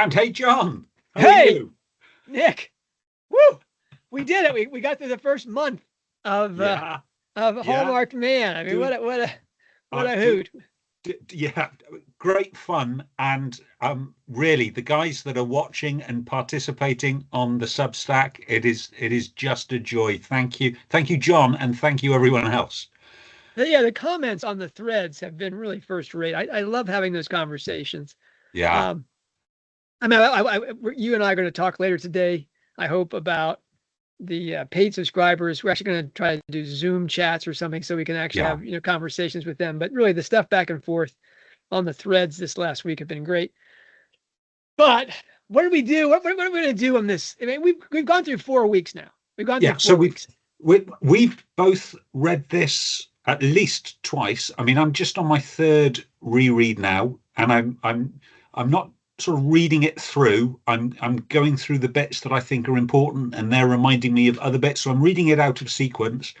And hey, John, how are Hey, you? Nick. Woo! We did it. We got through the first month of Yeah, yeah. Hallmarked Man. I mean, Doing, what a do, hoot. yeah, great fun. And really, the guys that are watching and participating on the Substack, it is just a joy. Thank you, John, and thank you everyone else. The comments on the threads have been really first rate. I love having those conversations. Yeah, Um, I mean, you and I are going to talk later today, I hope, about the paid subscribers. We're actually going to try to do Zoom chats or something so we can actually yeah, have conversations with them. But really, the stuff back and forth on the threads this last week have been great. But what did we do? What are we going to do on this? I mean, we've gone through 4 weeks now. We've gone through yeah. So four we've weeks. we've both read this at least twice. I mean, I'm just on my third reread now, and I'm not sort of reading it through. I'm going through the bits that I think are important, and they're reminding me of other bits. So I'm reading it out of sequence,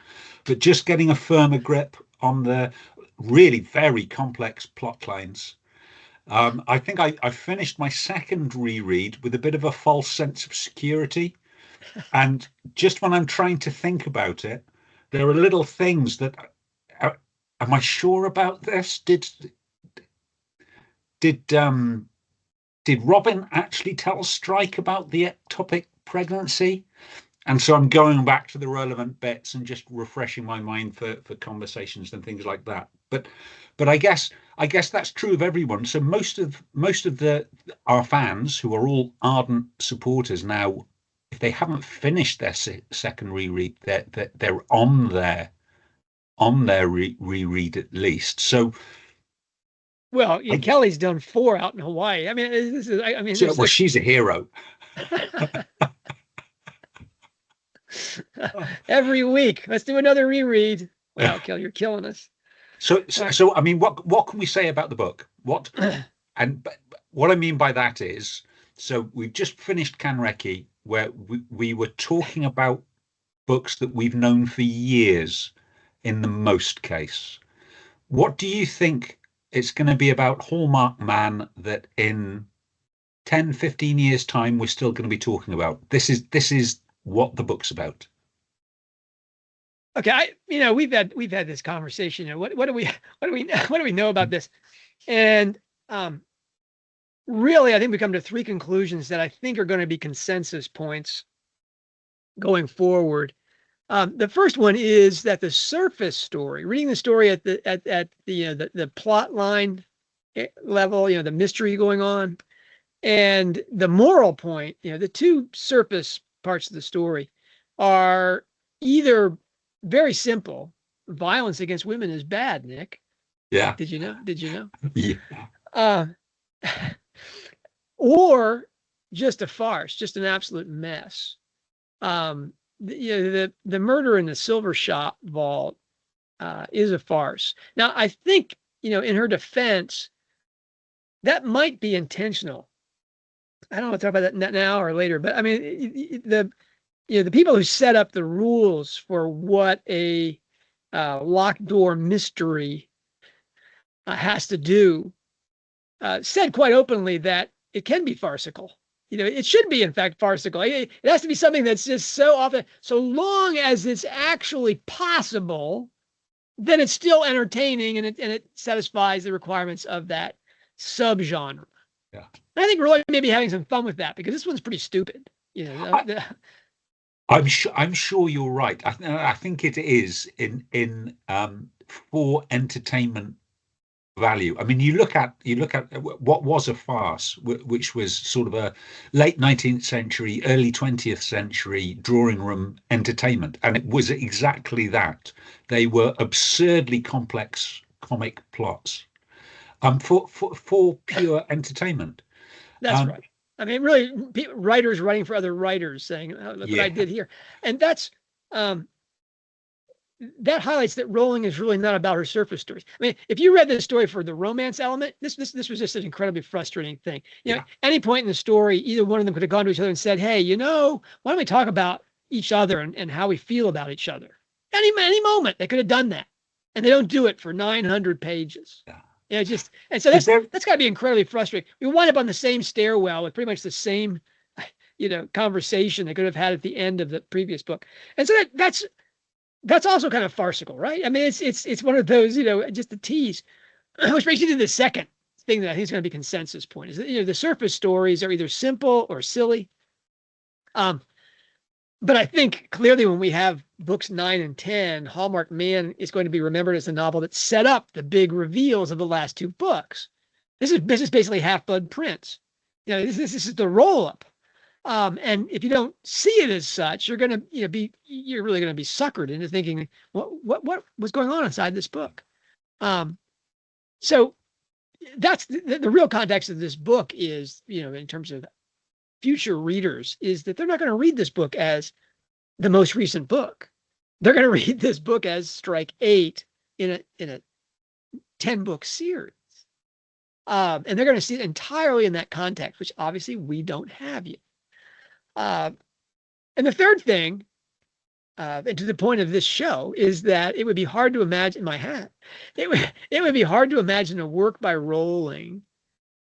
but just getting a firmer grip on the really very complex plot lines. I think I finished my second reread with a bit of a false sense of security. And just when I'm trying to think about it, there are little things that, uh, am I sure about this? Did did Robin actually tell Strike about the ectopic pregnancy? And so I'm going back to the relevant bits and just refreshing my mind for conversations and things like that. But I guess that's true of everyone. So most of the our fans, who are all ardent supporters now, if they haven't finished their second reread, they're on their reread at least. So Well, I Kelly's done 4 out in Hawaii. I mean, this is. I mean, so, well, she's a hero. every week. Let's do another reread. Wow, Kelly, you're killing us. So, All so, right. so I mean, what can we say about the book? But what I mean by that is, so we've just finished Kanreki, where we were talking about books that we've known for years, in the most case. What do you think it's going to be about Hallmark Man that in 10, 15 years' time we're still going to be talking about? This is what the book's about. Okay, we've had this conversation. What do we what do we know about this? And really, I think we come to 3 conclusions that I think are going to be consensus points going forward. The first one is that the surface story, reading the story at the plot line level, the mystery going on, and the moral point, the 2 surface parts of the story are either very simple. Violence against women is bad, Nick. Yeah. Did you know? Did you know? Yeah. Uh, or just a farce, just an absolute mess. The murder in the silver shop vault is a farce. Now, I think, in her defense, that might be intentional. I don't want to talk about that now or later, but I mean, the people who set up the rules for what a locked door mystery has to do said quite openly that it can be farcical. It should be, in fact, farcical. It has to be something that's just so often, so long as it's actually possible, then it's still entertaining and it satisfies the requirements of that subgenre. Yeah. And I think we're really maybe having some fun with that because this one's pretty stupid. I'm sure you're right. I think it is in for entertainment value. I mean, you look at what was a farce, which was sort of a late 19th century, early 20th century drawing room entertainment, and it was exactly that. They were absurdly complex comic plots, for pure entertainment. That's Um, right. I mean, really, writers writing for other writers saying, oh, "Look what I yeah, did here," and um, that highlights that Rowling is really not about her surface stories. I mean, if you read this story for the romance element, this was just an incredibly frustrating thing. yeah, Any point in the story, either one of them could have gone to each other and said, "Hey, why don't we talk about each other and how we feel about each other?" Any moment they could have done that, and they don't do it for 900 pages. yeah. Yeah, just and so that's got to be incredibly frustrating. We wind up on the same stairwell with pretty much the same, conversation they could have had at the end of the previous book, and so that's also kind of farcical, right? I mean, it's one of those, just a tease, which brings you to the second thing that I think is going to be consensus point is that, the surface stories are either simple or silly. But I think clearly when we have books 9 and 10, Hallmarked Man is going to be remembered as the novel that set up the big reveals of the last two books. This is basically Half-Blood Prince. This is the roll-up. And if you don't see it as such, you're going to you're really going to be suckered into thinking what was going on inside this book. So that's the real context of this book is, in terms of future readers, is that they're not going to read this book as the most recent book. They're going to read this book as strike 8 in a 10-book series. And they're going to see it entirely in that context, which obviously we don't have yet. And the third thing, and to the point of this show, is that it would be hard to imagine it would be hard to imagine a work by Rowling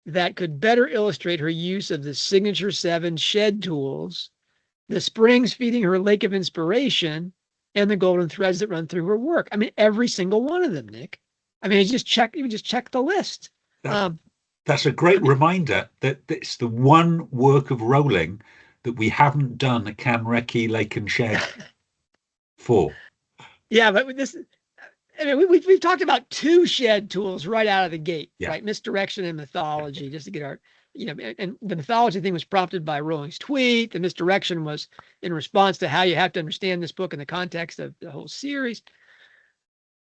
that could better illustrate her use of the signature 7 shed tools, the springs feeding her lake of inspiration, and the golden threads that run through her work. I mean, every single one of them, Nick. I mean, you just check the list. That's a great reminder that it's the one work of Rowling that we haven't done a Kanreki Lake and Shed for. Yeah, but we've talked about 2 shed tools right out of the gate, right? Misdirection and mythology, just to get our, and the mythology thing was prompted by Rowling's tweet. The misdirection was in response to how you have to understand this book in the context of the whole series.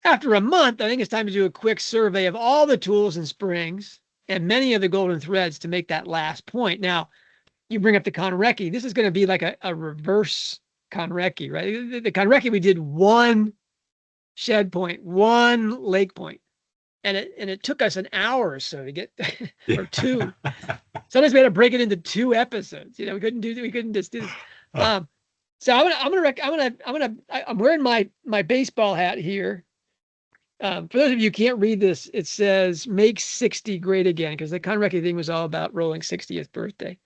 After a month, I think it's time to do a quick survey of all the tools and springs and many of the golden threads to make that last point. Now, you bring up the Kanreki. This is going to be like a reverse Kanreki, right? The Kanreki, we did 1 shed point, 1 lake point, and it took us an hour or so to get, or 2. Sometimes we had to break it into 2 episodes. We couldn't just do this. So I'm wearing my baseball hat here. For those of you who can't read this, it says "Make 60 Great Again" because the Kanreki thing was all about Rowling's 60th birthday.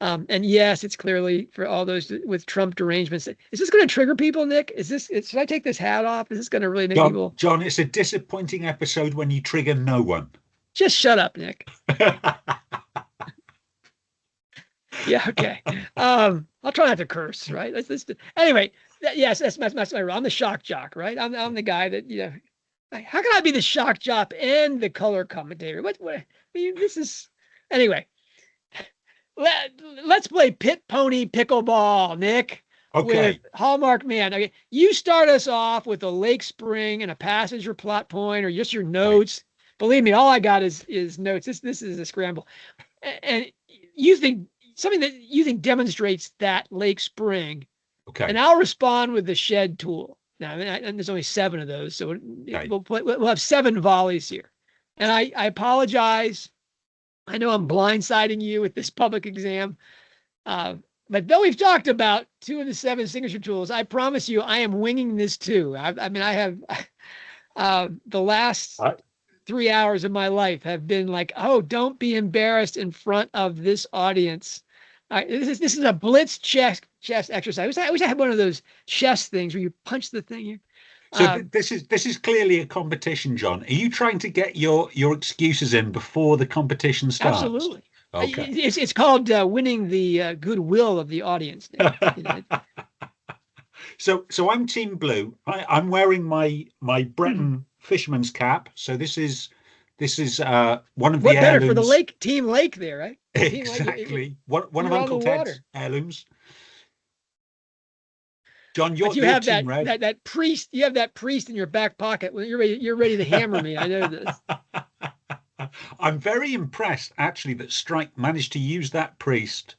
And yes, it's clearly for all those with Trump derangements. Is this going to trigger people, Nick? Should I take this hat off? Is this going to really make people? John, it's a disappointing episode when you trigger no one. Just shut up, Nick. Yeah, okay. I'll try not to curse, right? Anyway, yes, that's my role. I'm the shock jock, right? I'm the guy that, how can I be the shock jock and the color commentator? What I mean, this is, anyway. Let's play Pit Pony Pickleball, Nick. Okay. With Hallmarked Man. Okay, you start us off with a lake spring and a passage or plot point, or just your notes. Right. Believe me, all I got is notes. This is a scramble, and you think something that you think demonstrates that lake spring. Okay. And I'll respond with the shed tool. Now, and there's only 7 of those, so we'll have 7 volleys here. And I apologize. I know I'm blindsiding you with this public exam, but though we've talked about 2 of the 7 signature tools, I promise you I am winging this too. I have the last 3 hours of my life have been like, oh, don't be embarrassed in front of this audience. This is a Blitz chess exercise. I wish I had one of those chess things where you punch the thing here. So this is clearly a competition, John. Are you trying to get your excuses in before the competition starts? Absolutely. Okay. It's called winning the goodwill of the audience. So I'm Team Blue. I'm wearing my Breton fisherman's cap. So this is one of the better heirlooms. For the Team Lake there, right? Exactly. One of Uncle Ted's heirlooms. John, you're have Team Red. that priest. You have that priest in your back pocket when you're ready to hammer me. I know this. I'm very impressed, actually, that Strike managed to use that priest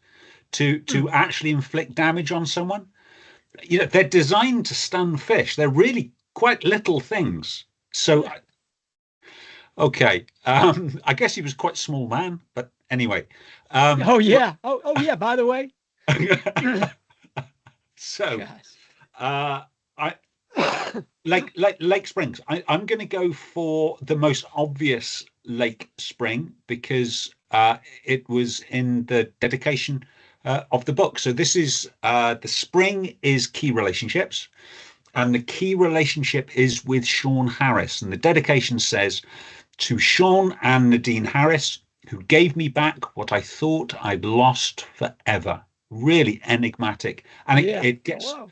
to actually inflict damage on someone. They're designed to stun fish. They're really quite little things. So, okay. I guess he was quite a small man, but anyway. Oh yeah. Oh yeah. By the way. So, Lake Springs. I'm going to go for the most obvious Lake Spring because it was in the dedication of the book. So this is the spring is key relationships, and the key relationship is with Sean Harris. And the dedication says, "To Sean and Nadine Harris, who gave me back what I thought I'd lost forever." Really enigmatic, and Yeah. it Oh, gets wow.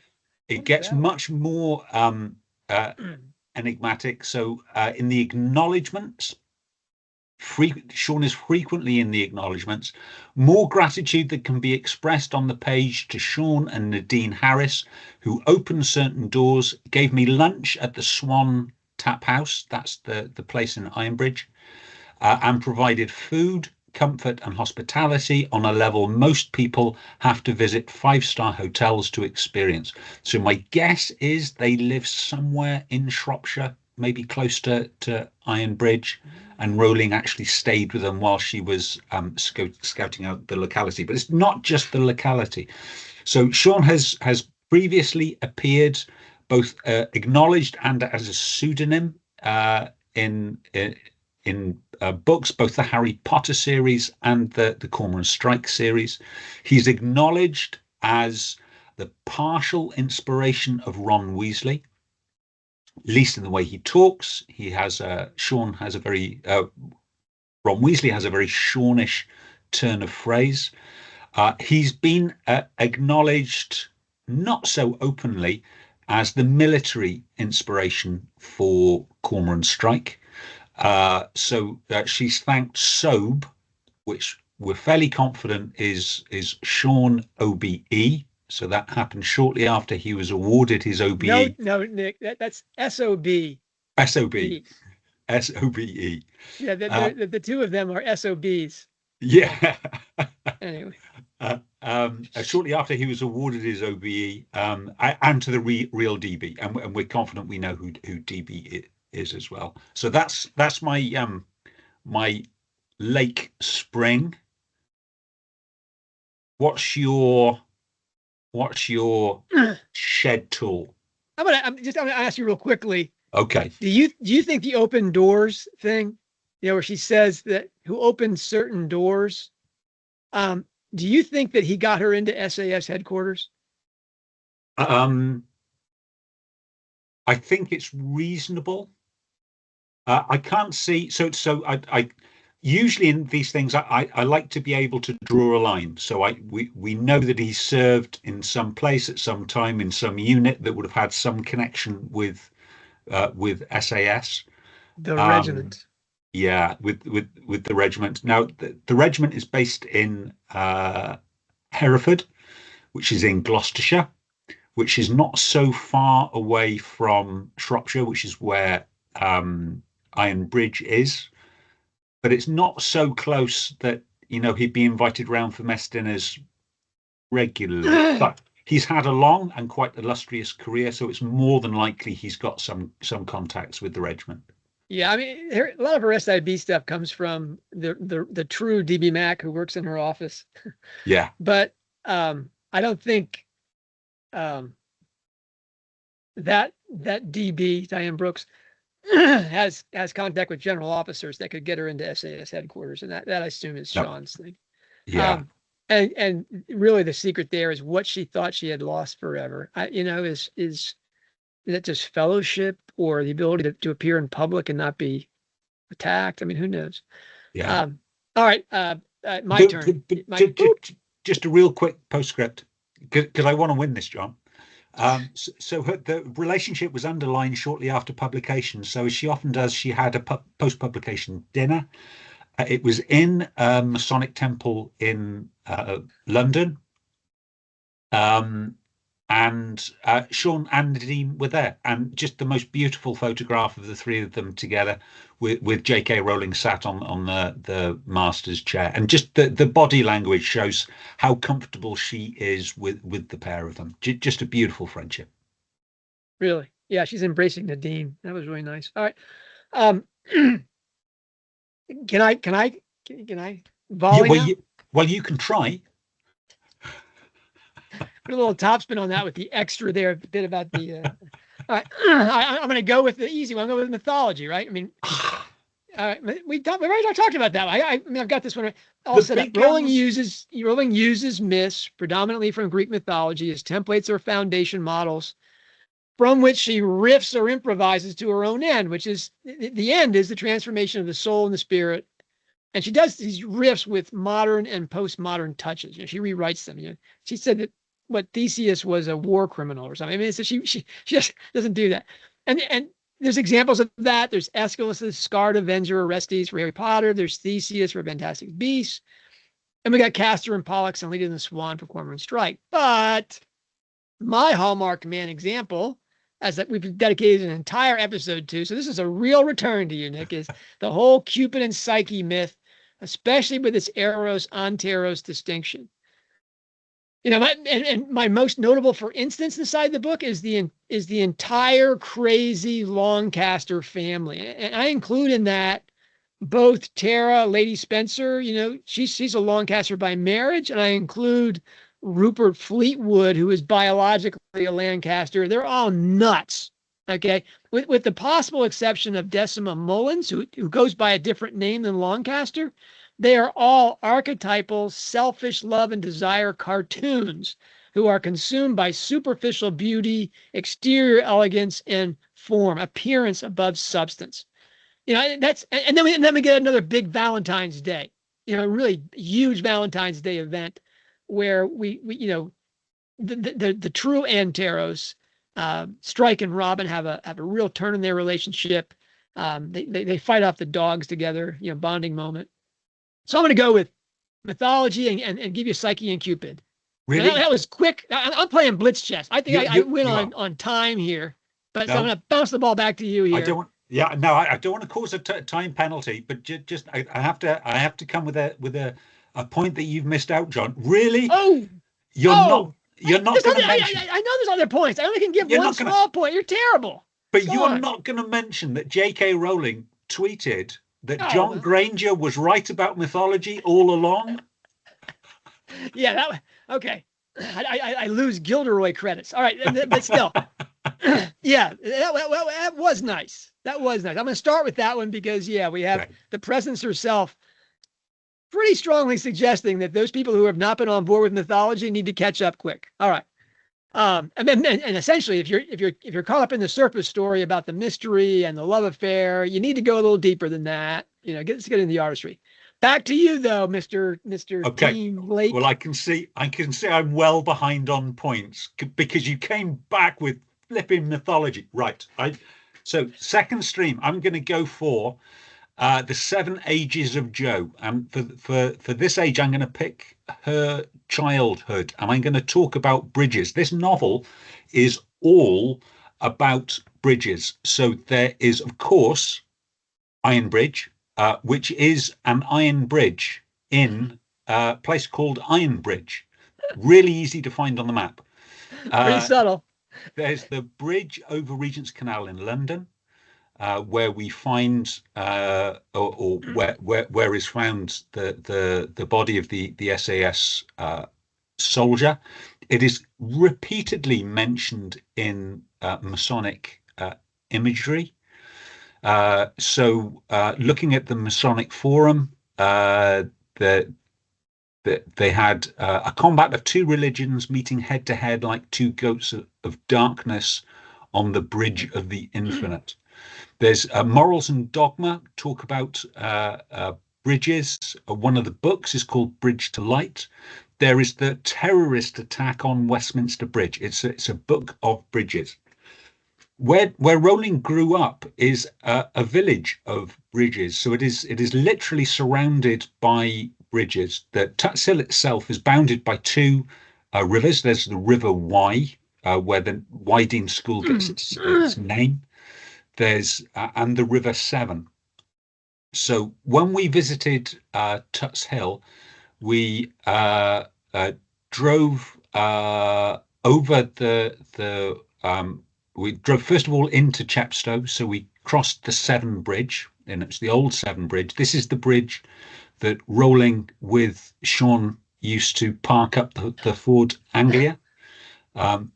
it What is gets that one? much more uh, enigmatic. So in the acknowledgements, Sean is frequently in the acknowledgements. More gratitude that can be expressed on the page to Sean and Nadine Harris, who opened certain doors, gave me lunch at the Swan Tap House. That's the place in Ironbridge, and provided food, comfort, and hospitality on a level most people have to visit five-star hotels to experience. So my guess is they live somewhere in Shropshire, maybe close to Ironbridge, and Rowling actually stayed with them while she was scouting out the locality. But it's not just the locality. So Sean has previously appeared both acknowledged and as a pseudonym in books, both the Harry Potter series and the Cormoran Strike series. He's acknowledged as the partial inspiration of Ron Weasley, at least in the way he talks. Sean has a very Ron Weasley has a very Shawnish turn of phrase. He's been acknowledged not so openly as the military inspiration for Cormoran Strike. So she's thanked Sobe, which we're fairly confident is Sean OBE. So that happened shortly after he was awarded his OBE. No, Nick, that's SOB. SOB. SOBE. Yeah, the two of them are SOBs. Yeah. Anyway. Shortly after he was awarded his OBE, and to the real DB, and we're confident we know who DB is as well. So that's my my Lake Spring. What's your shed tool? I'm gonna ask you real quickly. Okay. Do you think the open doors thing, where she says that who opened certain doors, do you think that he got her into SAS headquarters? I think it's reasonable. I can't see. So I usually in these things I like to be able to draw a line. So we know that he served in some place at some time in some unit that would have had some connection with SAS. The regiment. Yeah, with the regiment. Now the regiment is based in Hereford, which is in Gloucestershire, which is not so far away from Shropshire, which is where Ironbridge is. But it's not so close that he'd be invited round for mess dinners regularly. But he's had a long and quite illustrious career, so it's more than likely he's got some contacts with the regiment. Yeah, I mean, a lot of her SIB stuff comes from the true DB Mac who works in her office. Yeah, but I don't think that DB Diane Brooks has contact with general officers that could get her into SAS headquarters, and that I assume is Sean's thing. Yeah. And really the secret there is what she thought she had lost forever. Is that just fellowship or the ability to appear in public and not be attacked? I mean, who knows? Yeah. All right. My turn. Just a real quick postscript, because I want to win this, John. So the relationship was underlined shortly after publication. So as she often does, she had a post-publication dinner. It was in a Masonic temple in London. And Sean and Nadine were there, and just the most beautiful photograph of the three of them together with J.K. Rowling sat on the master's chair, and just the body language shows how comfortable she is with the pair of them. Just a beautiful friendship. Really? Yeah, she's embracing Nadine. That was really nice. All right. Can I volley now? Well, you can try. Put a little topspin on that with the extra there, a bit about the All right. I'm going to go with the easy one. I'm going with mythology, right? I mean, we've already talked about that. I mean, I've got this one all set up. Rowling uses myths predominantly from Greek mythology as templates or foundation models from which she riffs or improvises to her own end, which is the end is the transformation of the soul and the spirit. And she does these riffs with modern and postmodern touches. She rewrites them. She said that Theseus was a war criminal or something. I mean, so she just doesn't do that. And there's examples of that. There's Aeschylus' Scarred Avenger, Orestes for Harry Potter. There's Theseus for Fantastic Beasts. And we got Castor and Pollux and Lady and the Swan for Cormoran Strike. But my Hallmarked Man example, as that we've dedicated an entire episode to, so this is a real return to you, Nick, is the whole Cupid and Psyche myth, especially with its Eros-Anteros distinction. My most notable, for instance, inside the book is the entire crazy Lancaster family, and I include in that both Tara, Lady Spencer. She's a Lancaster by marriage, and I include Rupert Fleetwood, who is biologically a Lancaster. They're all nuts. Okay, with the possible exception of Decima Mullins, who goes by a different name than Lancaster. They are all archetypal, selfish love and desire cartoons who are consumed by superficial beauty, exterior elegance, and form, appearance above substance. And then we get another big Valentine's Day, really huge Valentine's Day event where we the true Anteros, Strike and Robin have a real turn in their relationship. They fight off the dogs together, bonding moment. So I'm going to go with mythology and give you Psyche and Cupid. Really? That was quick. I'm playing Blitz Chess. I think I win on time here, but so I'm going to bounce the ball back to you here. I don't want to cause a time penalty, but just I have to come with a point that you've missed out, John. Really? You're not going to mention. I know there's other points. I only can give one small point. You're terrible. But you're not going to mention that J.K. Rowling tweeted that John Granger was right about mythology all along. Yeah, okay. I lose Gilderoy credits. All right, but still, yeah, that was nice. That was nice. I'm going to start with that one because we have the presence herself pretty strongly suggesting that those people who have not been on board with mythology need to catch up quick. All right. And essentially, if you're caught up in the surface story about the mystery and the love affair, you need to go a little deeper than that. Let's get into the artistry. Back to you, though, Mr. Okay. Team Lake. Well, I can see I'm well behind on points because you came back with flipping mythology, right? So second stream, I'm going to go for the 7 Ages of Jo, and for this age, I'm going to pick her childhood, and I'm going to talk about bridges. This novel is all about bridges. So there is, of course, Iron Bridge, which is an iron bridge in a place called Iron Bridge. Really easy to find on the map. Pretty subtle. There's the bridge over Regent's Canal in London, where we find, or where is found the body of the SAS soldier. It is repeatedly mentioned in Masonic imagery. So looking at the Masonic Forum, they had a combat of 2 religions meeting head to head like 2 goats of darkness on the bridge of the infinite. There's morals and dogma talk about bridges. One of the books is called Bridge to Light. There is the terrorist attack on Westminster Bridge. It's a book of bridges. Where Rowling grew up is a village of bridges. So it is literally surrounded by bridges. The Tuts Hill itself is bounded by 2 rivers. There's the River Wye, where the Wydene School gets its name. There's and the River Severn. So when we visited Tuts Hill, we drove over we drove first of all into Chepstow. So we crossed the Severn Bridge, and it's the old Severn Bridge. This is the bridge that Rowling with Sean used to park up the Ford Anglia.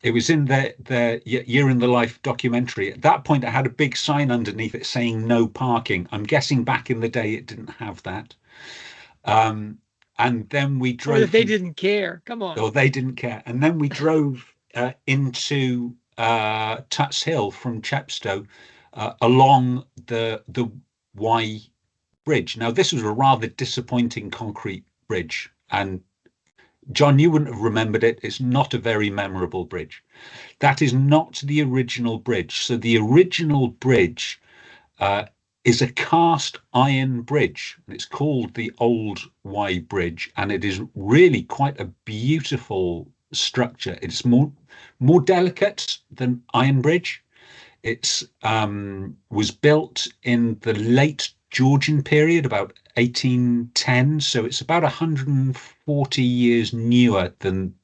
It was in their Year in the Life documentary. At that point, it had a big sign underneath it saying no parking. I'm guessing back in the day it didn't have that. Um, and then we Or drove that they from, didn't care. Come on. or they didn't care. And then we drove into Tuts Hill from Chepstow along the Y bridge. Now, this was a rather disappointing concrete bridge. And John, you wouldn't have remembered it. It's not a very memorable bridge. That is not the original bridge. So the original bridge uh, is a cast iron bridge. It's called the Old Y Bridge, and it is really quite a beautiful structure. It's more delicate than Iron Bridge. It's was built in the late Georgian period, about 1810. So it's about 140 years newer than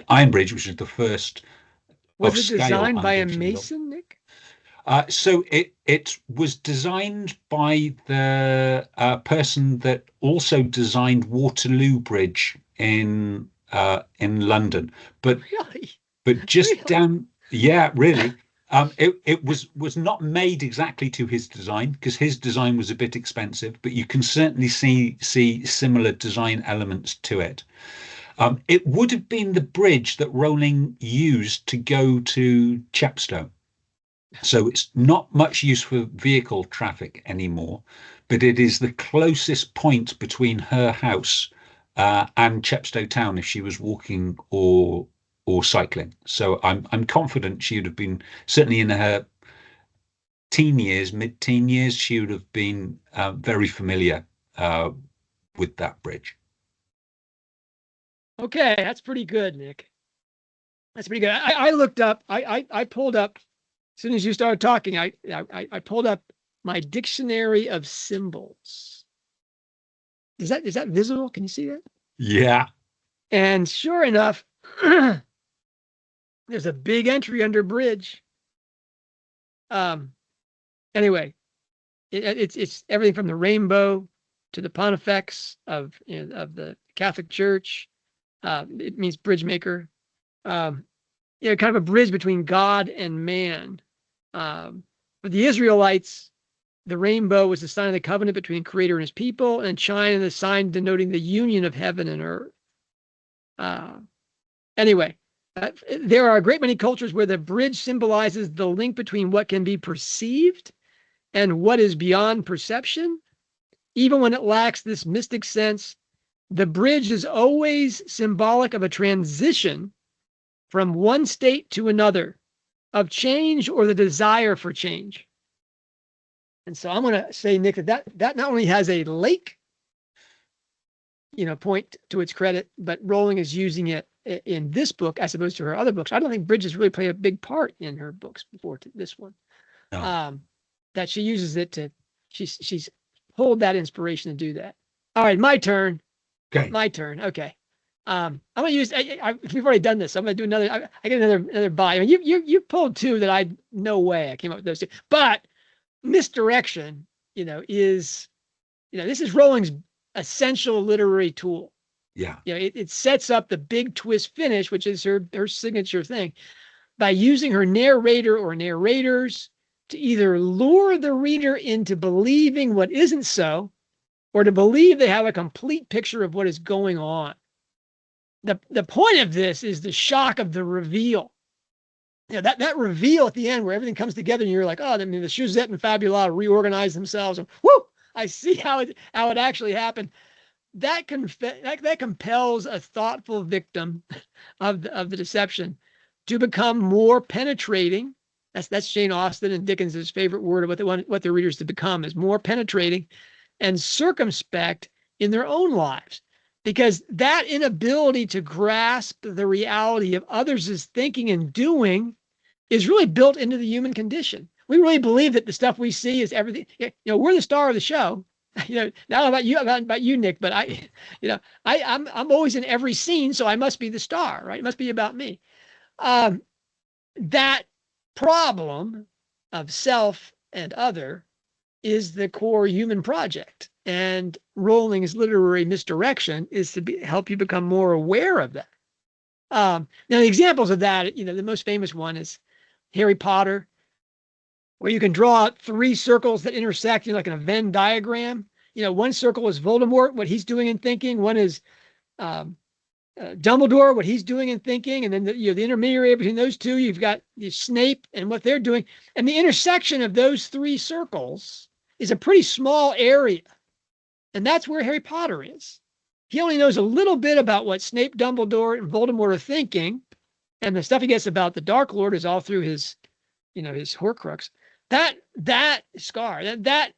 Iron Bridge, which is the first Was of it scale designed Iron by a Bridge in Europe. mason, Nick? So it was designed by the person that also designed Waterloo Bridge in London, but Really? just Really? down, yeah, really. It was not made exactly to his design because his design was a bit expensive, but you can certainly see similar design elements to it. It would have been the bridge that Rowling used to go to Chepstow. So it's not much use for vehicle traffic anymore, but it is the closest point between her house and Chepstow town if she was walking or cycling. So I'm confident she would have been certainly in her teen years, mid-teen years, she would have been very familiar uh, with that bridge. Okay, that's pretty good, Nick. That's pretty good. I looked up, I pulled up, as soon as you started talking, I pulled up my dictionary of symbols. Is that visible? Can you see that? Yeah. And sure enough, there's a big entry under bridge. Anyway, it's everything from the rainbow to the pontifex of the Catholic Church. It means bridge maker. Kind of a bridge between God and man. For the Israelites, the rainbow was the sign of the covenant between the Creator and His people, and China the sign denoting the union of heaven and earth. Anyway, there are a great many cultures where the bridge symbolizes the link between what can be perceived and what is beyond perception. Even when it lacks this mystic sense, the bridge is always symbolic of a transition from one state to another, of change or the desire for change. And so I'm going to say, Nick, that not only has a lake, point to its credit, but Rowling is using it in this book as opposed to her other books. I don't think bridges really play a big part in her books before this one. No. That she uses it to, she's pulled that inspiration to do that. All right, my turn. Okay. My turn. Okay. I'm gonna use. We've already done this. So I'm gonna do another. I get another buy. I mean, you pulled two that I no way I came up with those two. But misdirection, is this is Rowling's essential literary tool. Yeah. It sets up the big twist finish, which is her signature thing, by using her narrator or narrators to either lure the reader into believing what isn't so, or to believe they have a complete picture of what is going on. The point of this is the shock of the reveal. That reveal at the end where everything comes together and you're like, oh, the Suzette and Fabula reorganize themselves. And whoo, I see how it actually happened. That compels a thoughtful victim of the deception to become more penetrating. That's Jane Austen and Dickens's favorite word of what the readers to become is more penetrating and circumspect in their own lives. Because that inability to grasp the reality of others' thinking and doing is really built into the human condition. We really believe that the stuff we see is everything. We're the star of the show. Not about you, Nick, but I'm always in every scene, so I must be the star, right? It must be about me. That problem of self and other is the core human project. And Rowling's literary misdirection is to help you become more aware of that. Now the examples of that, the most famous one is Harry Potter, where you can draw out 3 circles that intersect, like in a Venn diagram. One circle is Voldemort, what he's doing and thinking. One is Dumbledore, what he's doing and thinking, and then the intermediary between those two, you've got Snape and what they're doing, and the intersection of those 3 circles is a pretty small area, and that's where Harry Potter is. He only knows a little bit about what Snape, Dumbledore, and Voldemort are thinking, and the stuff he gets about the Dark Lord is all through his, his Horcrux. That Scar, that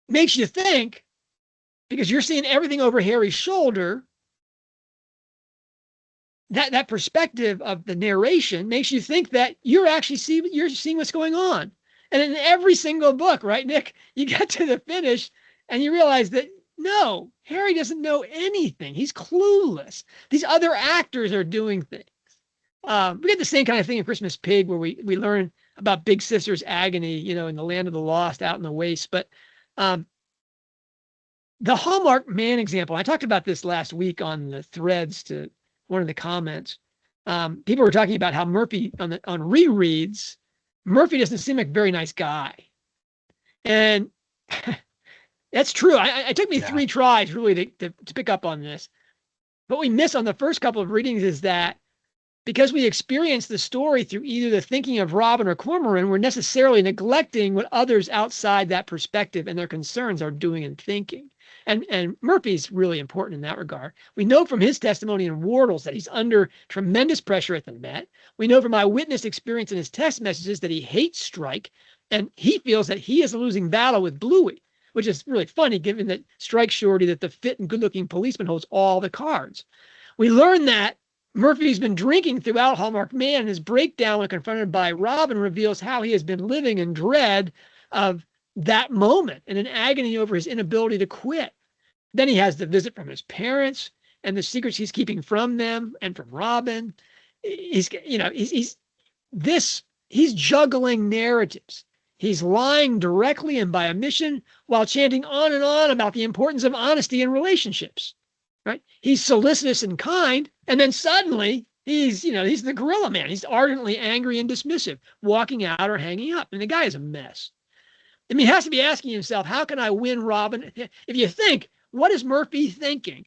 makes you think, because you're seeing everything over Harry's shoulder. That perspective of the narration makes you think that you're seeing what's going on. And in every single book, right, Nick, you get to the finish and you realize that no, Harry doesn't know anything. He's clueless. These other actors are doing things. We get the same kind of thing in Christmas Pig, where we learn about Big Sister's agony, in the land of the lost, out in the waste. But the Hallmarked Man example, I talked about this last week on the threads to one of the comments. People were talking about how Murphy on rereads, Murphy doesn't seem like a very nice guy. And that's true. It took me 3 tries really to pick up on this. What we miss on the first couple of readings is that because we experience the story through either the thinking of Robin or Cormoran, we're necessarily neglecting what others outside that perspective and their concerns are doing and thinking. And Murphy's really important in that regard. We know from his testimony in Wardles that he's under tremendous pressure at the Met. We know from eyewitness experience in his text messages that he hates Strike, and he feels that he is a losing battle with Bluey, which is really funny given that Strike's surety that the fit and good-looking policeman holds all the cards. We learn that Murphy's been drinking throughout Hallmarked Man, and his breakdown when confronted by Robin reveals how he has been living in dread of that moment and in agony over his inability to quit. Then he has the visit from his parents and the secrets he's keeping from them and from Robin. He's juggling narratives. He's lying directly and by omission while chanting on and on about the importance of honesty in relationships. Right? He's solicitous and kind, and then suddenly he's the gorilla man. He's ardently angry and dismissive, walking out or hanging up. And the guy is a mess. I mean, he has to be asking himself, how can I win Robin? If you think, what is Murphy thinking?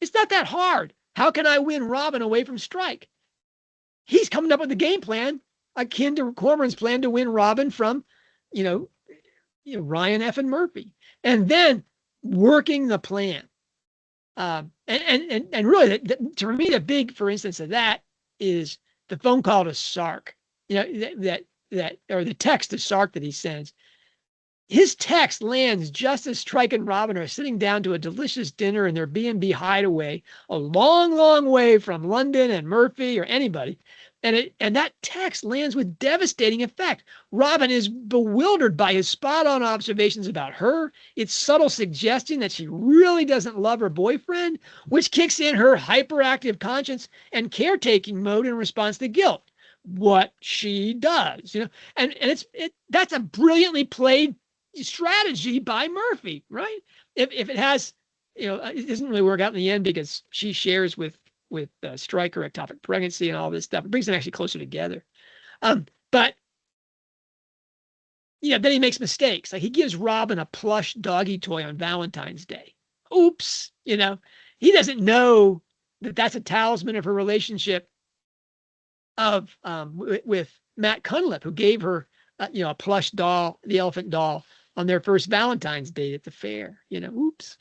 It's not that hard. How can I win Robin away from Strike? He's coming up with a game plan akin to Cormoran's plan to win Robin from, Ryan F. and Murphy, and then working the plan. And really, to me, the big, for instance, of that is the phone call to Sark. That or the text to Sark that he sends. His text lands just as Strike and Robin are sitting down to a delicious dinner in their B&B hideaway, a long, long way from London and Murphy or anybody. And that text lands with devastating effect. Robin is bewildered by his spot-on observations about her, its subtle suggestion that she really doesn't love her boyfriend, which kicks in her hyperactive conscience and caretaking mode in response to guilt. What she does, and that's a brilliantly played strategy by Murphy, right? If it has, it doesn't really work out in the end because she shares with Stryker ectopic pregnancy and all this stuff. It brings them actually closer together. But then he makes mistakes. Like he gives Robin a plush doggy toy on Valentine's Day. Oops, he doesn't know that that's a talisman of her relationship with Matt Cunliffe, who gave her a plush doll, the elephant doll, on their first Valentine's date at the fair. Oops.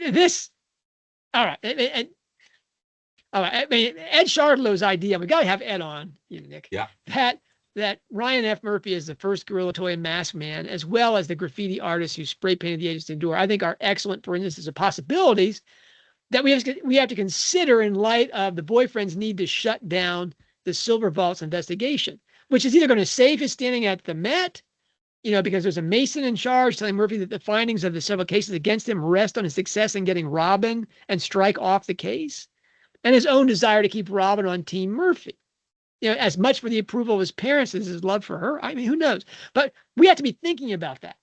This, all right. I mean, Ed Shardlow's idea, we got to have Ed on, Nick. Yeah. That Ryan F. Murphy is the first Gorilla Toy Mask Man, as well as the graffiti artist who spray painted the agency door, I think are excellent, for instance, of possibilities that we have to consider in light of the boyfriend's need to shut down the Silver Vault's investigation, which is either going to save his standing at the Met, because there's a Mason in charge telling Murphy that the findings of the several cases against him rest on his success in getting Robin and Strike off the case, and his own desire to keep Robin on Team Murphy. As much for the approval of his parents as his love for her. I mean, who knows? But we have to be thinking about that.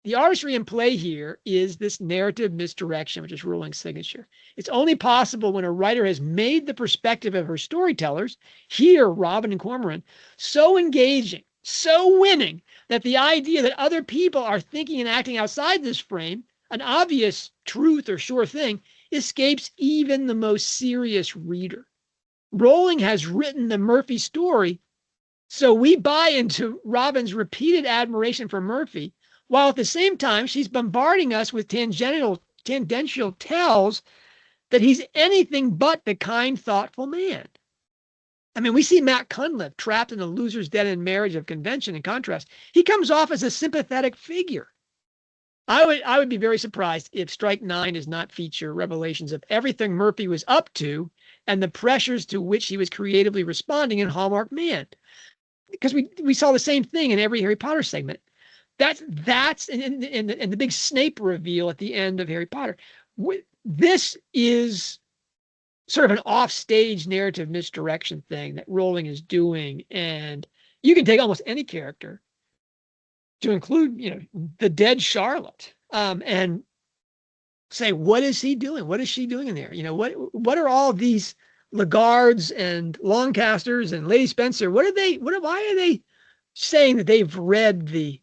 The artistry in play here is this narrative misdirection, which is Rowling's signature. It's only possible when a writer has made the perspective of her storytellers, here Robin and Cormoran, so engaging, so winning, that the idea that other people are thinking and acting outside this frame, an obvious truth or sure thing, escapes even the most serious reader. Rowling has written the Murphy story, so we buy into Robin's repeated admiration for Murphy, while at the same time she's bombarding us with tangential tells that he's anything but the kind, thoughtful man. I mean, we see Matt Cunliffe trapped in a loser's den-end marriage of convention. In contrast, he comes off as a sympathetic figure. I would be very surprised if Strike 9 does not feature revelations of everything Murphy was up to and the pressures to which he was creatively responding in Hallmarked Man, because we saw the same thing in every Harry Potter segment. That's in the big Snape reveal at the end of Harry Potter. This is sort of an offstage narrative misdirection thing that Rowling is doing, and you can take almost any character, to include, the dead Charlotte, and say, what is he doing? What is she doing in there? What are all these Lagardes and Longcasters and Lady Spencer? Why are they saying that they've read the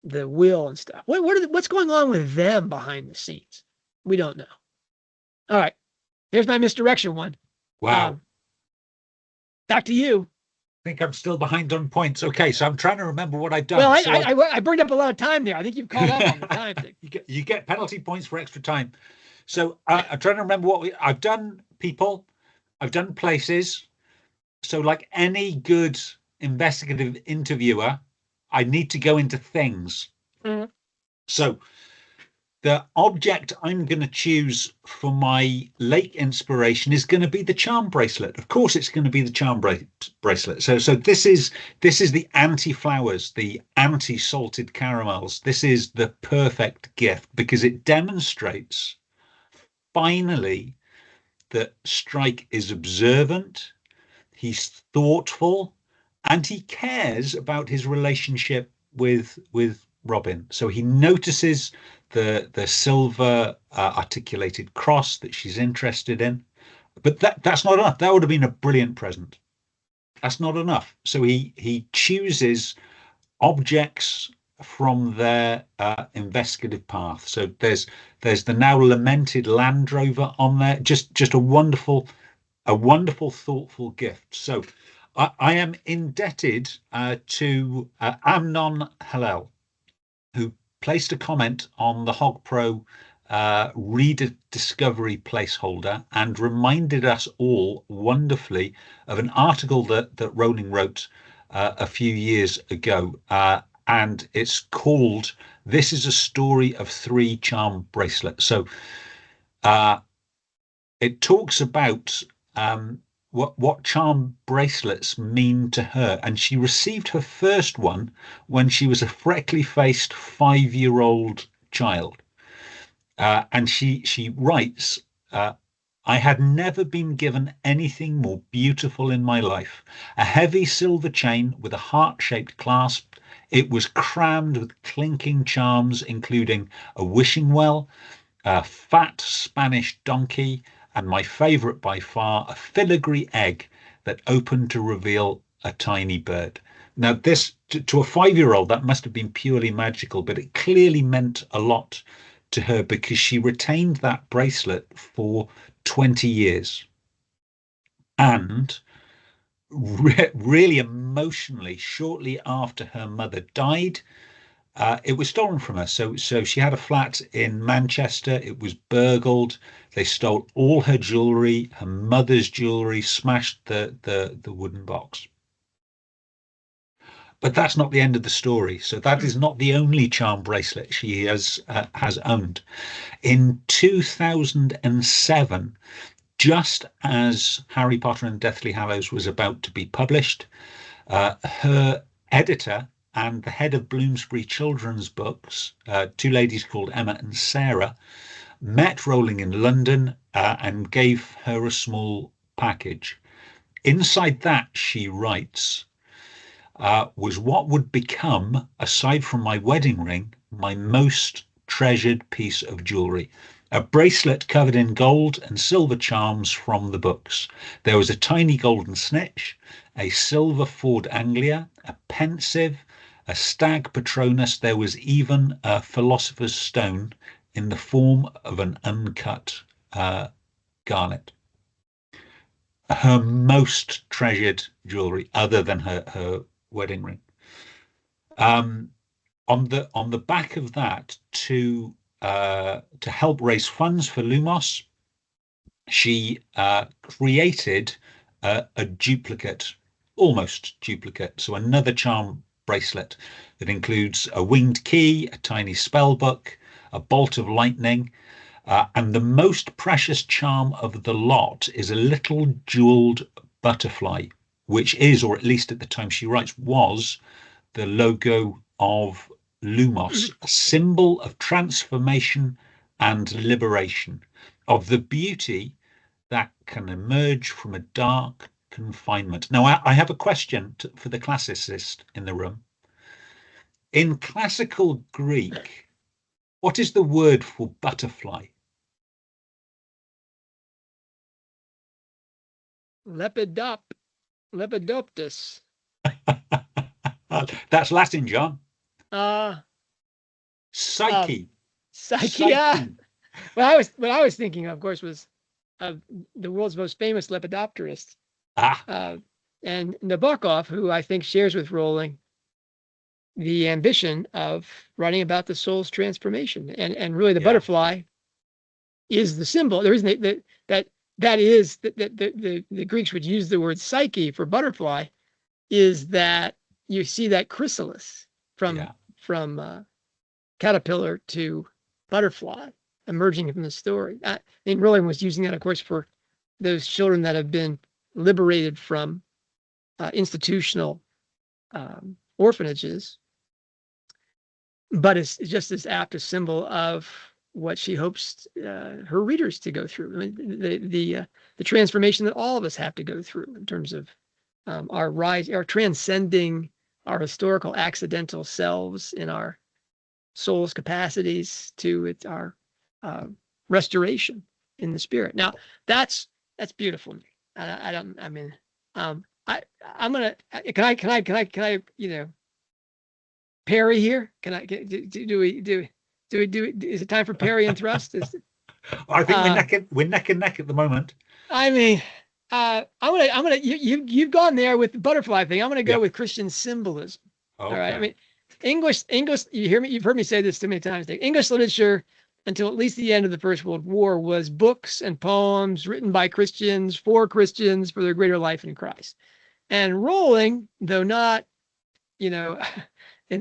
will and stuff? What's going on with them behind the scenes? We don't know. All right, here's my misdirection one. Wow. Back to you. I think I'm still behind on points. Okay, so I'm trying to remember what I've done. Well, I burned up a lot of time there. I think you've caught up on the time thing. You get penalty points for extra time. So I'm trying to remember I've done. People, I've done places. So like any good investigative interviewer, I need to go into things. Mm-hmm. So the object I'm going to choose for my lake inspiration is going to be the charm bracelet. Of course, it's going to be the charm bracelet. So this is the anti-flowers, the anti-salted caramels. This is the perfect gift because it demonstrates finally that Strike is observant, he's thoughtful, and he cares about his relationship with Robin. So he notices the silver articulated cross that she's interested in, but that's not enough. That would have been a brilliant present. That's not enough. So he chooses objects from their investigative path. So there's the now lamented Land Rover on there. Just a wonderful, thoughtful gift. So I am indebted to Amnon Hillel, who placed a comment on the Hog Pro reader discovery placeholder and reminded us all wonderfully of an article that Rowling wrote a few years ago. And it's called "This is a Story of Three Charm Bracelets." So it talks about what charm bracelets mean to her. And she received her first one when she was a freckly-faced 5-year-old child. And she writes, I had never been given anything more beautiful in my life. A heavy silver chain with a heart-shaped clasp. It was crammed with clinking charms, including a wishing well, a fat Spanish donkey, and my favorite by far, a filigree egg that opened to reveal a tiny bird. Now, this, to a 5-year-old, that must have been purely magical, but it clearly meant a lot to her because she retained that bracelet for 20 years. And really emotionally, shortly after her mother died, it was stolen from her. So she had a flat in Manchester. It was burgled. They stole all her jewelry, her mother's jewelry, smashed the wooden box. But that's not the end of the story. So that is not the only charm bracelet she has owned. In 2007, just as Harry Potter and Deathly Hallows was about to be published, her editor and the head of Bloomsbury Children's Books, two ladies called Emma and Sarah, met Rowling in London and gave her a small package. Inside that, she writes, was what would become, aside from my wedding ring, my most treasured piece of jewelry. A bracelet covered in gold and silver charms from the books. There was a tiny golden snitch, a silver Ford Anglia, a pensive, a stag Patronus. There was even a philosopher's stone in the form of an uncut garnet. Her most treasured jewelry, other than her wedding ring. On the back of that, to help raise funds for Lumos, she created a duplicate, almost duplicate, so another charm bracelet that includes a winged key, a tiny spell book, a bolt of lightning, and the most precious charm of the lot is a little jeweled butterfly, which is, or at least at the time she writes, was the logo of Lumos, a symbol of transformation and liberation, of the beauty that can emerge from a dark confinement. Now, I have a question for the classicist in the room. In classical Greek, what is the word for butterfly? Lepidoptus. That's Latin, John. Psyche. Psyche. What I was thinking, of course, was of the world's most famous lepidopterist, and Nabokov, who I think shares with Rowling the ambition of writing about the soul's transformation, and really the butterfly is the symbol. The reason that is that the Greeks would use the word psyche for butterfly is that you see that chrysalis from caterpillar to butterfly emerging from the story. I mean, Rowling was using that, of course, for those children that have been liberated from institutional orphanages, but it's just as apt a symbol of what she hopes her readers to go through. I mean, the transformation that all of us have to go through in terms of our rise, our transcending our historical accidental selves in our soul's capacities to our restoration in the spirit. Now, that's beautiful. I'm gonna, can I, parry here? Can I, do we, is it time for parry and thrust? I think we're neck and neck at the moment. I mean, you've gone there with the butterfly thing. I'm gonna go with Christian symbolism. Okay. All right. I mean, English, you've heard me say this too many times, Dave. English literature until at least the end of the First World War was books and poems written by Christians for their greater life in Christ. And Rowling, though not, in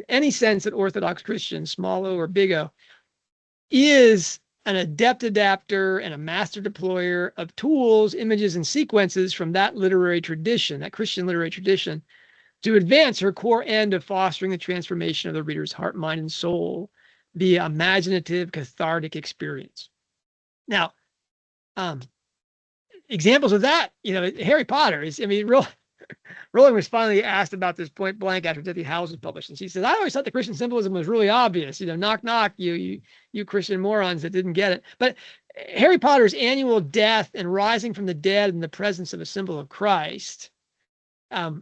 any sense an Orthodox Christian, small o or big O, is an adept adapter and a master deployer of tools, images, and sequences from that literary tradition, that Christian literary tradition, to advance her core end of fostering the transformation of the reader's heart, mind, and soul via imaginative, cathartic experience. Now, examples of that, Harry Potter is, Rowling was finally asked about this point blank after Deathly Hallows was published, and she said, "I always thought the Christian symbolism was really obvious. Knock, knock, you Christian morons that didn't get it." But Harry Potter's annual death and rising from the dead in the presence of a symbol of Christ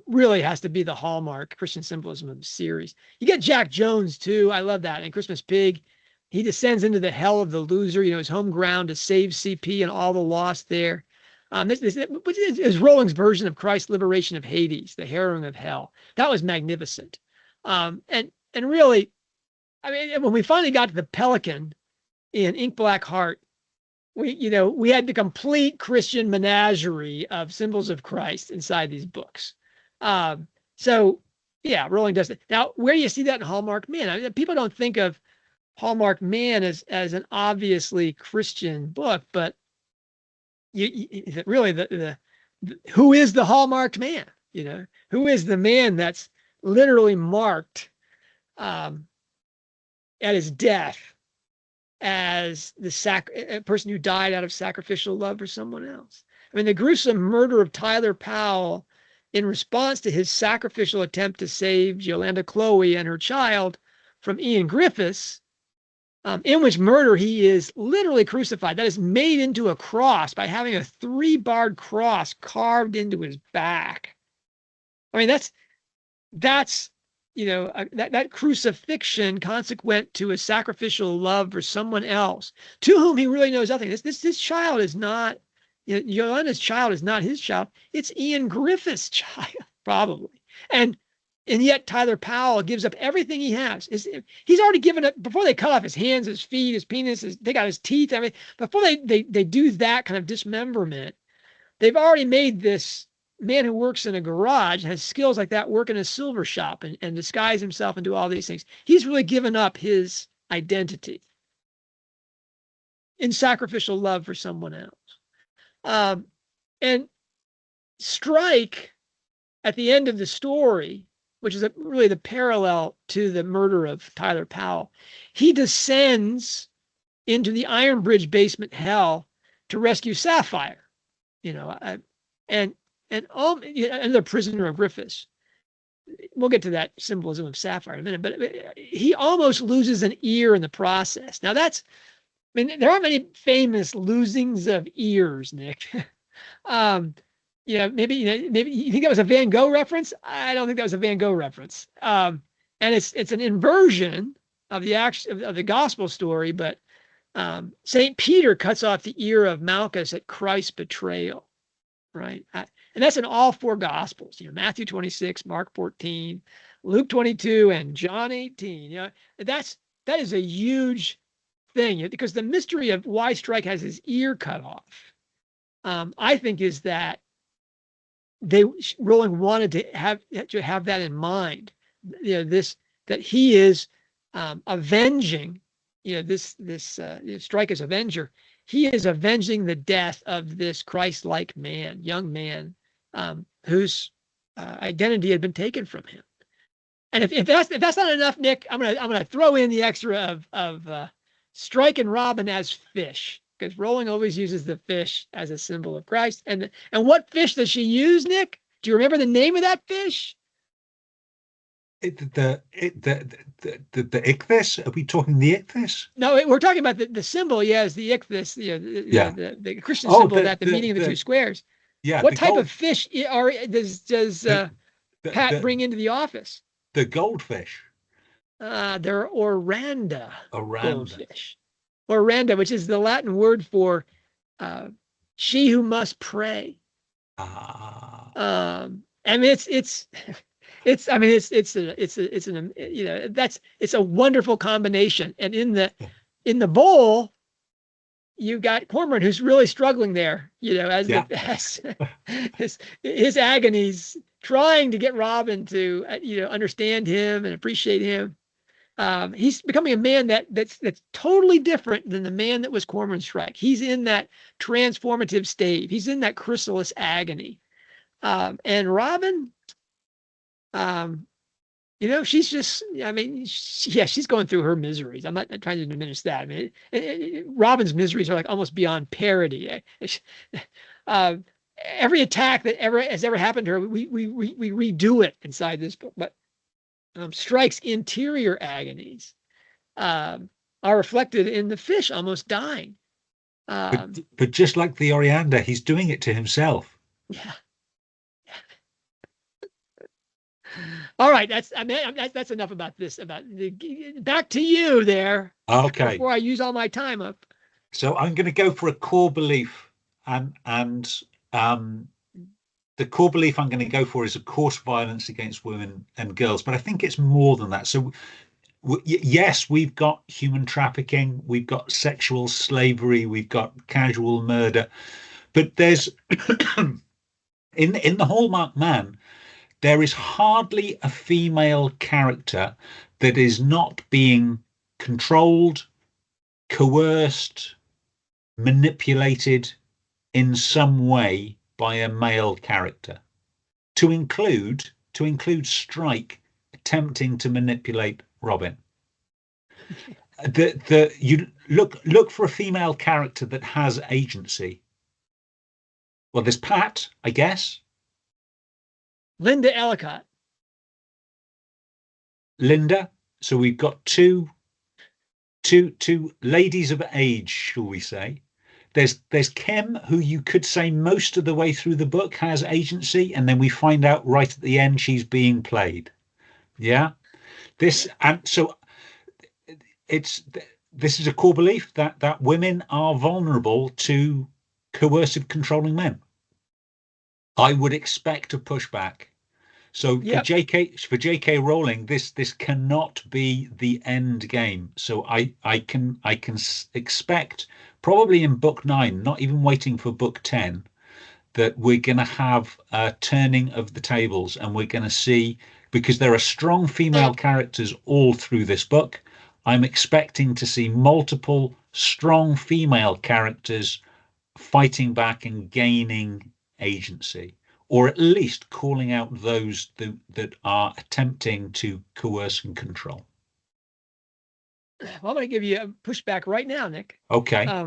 really has to be the hallmark Christian symbolism of the series. You get Jack Jones too. I love that. And Christmas Pig, he descends into the hell of the loser, his home ground to save CP and all the lost there. This is Rowling's version of Christ's liberation of Hades, the harrowing of hell. That was magnificent. And really, when we finally got to the Pelican in Ink Black Heart, we had the complete Christian menagerie of symbols of Christ inside these books. So yeah, Rowling does it. Now, where do you see that in Hallmarked Man? People don't think of Hallmarked Man as an obviously Christian book, but really the who is the Hallmarked Man? Who is the man that's literally marked at his death as a person who died out of sacrificial love for someone else? The gruesome murder of Tyler Powell in response to his sacrificial attempt to save Yolanda Chloe and her child from Ian Griffiths, in which murder he is literally crucified. That is made into a cross by having a 3-barred cross carved into his back. I mean, that's that crucifixion consequent to a sacrificial love for someone else to whom he really knows nothing. This child is not, Yolanda's child is not his child. It's Ian Griffith's child, probably. And yet Tyler Powell gives up everything he has. He's already given up before they cut off his hands, his feet, his penis, they got his teeth. I mean, before they do that kind of dismemberment, they've already made this man who works in a garage, has skills like that, work in a silver shop and disguise himself and do all these things. He's really given up his identity in sacrificial love for someone else. And Strike, at the end of the story, which is really the parallel to the murder of Tyler Powell, he descends into the Iron Bridge basement hell to rescue Sapphire, and the prisoner of Griffiths. We'll get to that symbolism of Sapphire in a minute, but he almost loses an ear in the process. Now there aren't many famous losings of ears, Nick. Maybe you think that was a Van Gogh reference. I don't think that was a Van Gogh reference. And it's an inversion of the gospel story, but St. Peter cuts off the ear of Malchus at Christ's betrayal, right? And that's in all 4 gospels, Matthew 26, Mark 14, Luke 22, and John 18. That is a huge thing, because the mystery of why Strike has his ear cut off, I think, is that Rowling wanted to have that in mind. That he is avenging, Strike is avenger. He is avenging the death of this Christ-like young man, whose identity had been taken from him. And if that's not enough, Nick, I'm gonna throw in the extra of Strike and Robin as fish, because Rowling always uses the fish as a symbol of Christ. And what fish does she use, Nick? Do you remember the name of that fish? The ichthys? Are we talking the ichthys? No, we're talking about the symbol. Yes, the ichthys. The Christian symbol the meaning of the 2 squares. Yeah. What type of fish does Pat bring into the office? The goldfish. They're Oranda goldfish. Oranda, which is the Latin word for she who must pray. It's a wonderful combination. And in the bowl, you got Cormoran, who's really struggling there, as his agonies, trying to get Robin to understand him and appreciate him. He's becoming a man that's totally different than the man that was Cormoran Strike. He's in that transformative state. He's in that chrysalis agony. And Robin, she's just, she's going through her miseries. I'm not trying to diminish that. I mean, Robin's miseries are like almost beyond parody. Every attack that has ever happened to her, we redo it inside this book. But Strike's interior agonies are reflected in the fish almost dying. But just like the Oriander, he's doing it to himself. Yeah. All right, that's enough about this. Back to you there. Okay. Before I use all my time up. So I'm going to go for a core belief, and the core belief I'm going to go for is, of course, violence against women and girls, but I think it's more than that. So yes, we've got human trafficking, we've got sexual slavery, we've got casual murder, but there's in the Hallmarked Man, there is hardly a female character that is not being controlled, coerced, manipulated in some way by a male character, to include Strike attempting to manipulate Robin. You look for a female character that has agency. Well, there's Pat, I guess. Linda Ellicott. Linda. So we've got two ladies of age, shall we say. There's Kim, who you could say most of the way through the book has agency, and then we find out right at the end she's being played. Yeah. And so it's this is a core belief that women are vulnerable to coercive controlling men. I would expect a pushback. So Yep. for J.K. Rowling, this cannot be the end game. So I can expect probably in book 9, not even waiting for book 10, that we're going to have a turning of the tables, and we're going to see, because there are strong female characters all through this book, I'm expecting to see multiple strong female characters fighting back and gaining agency, or at least calling out those that are attempting to coerce and control. Well, I'm going to give you a pushback right now, Nick. Okay.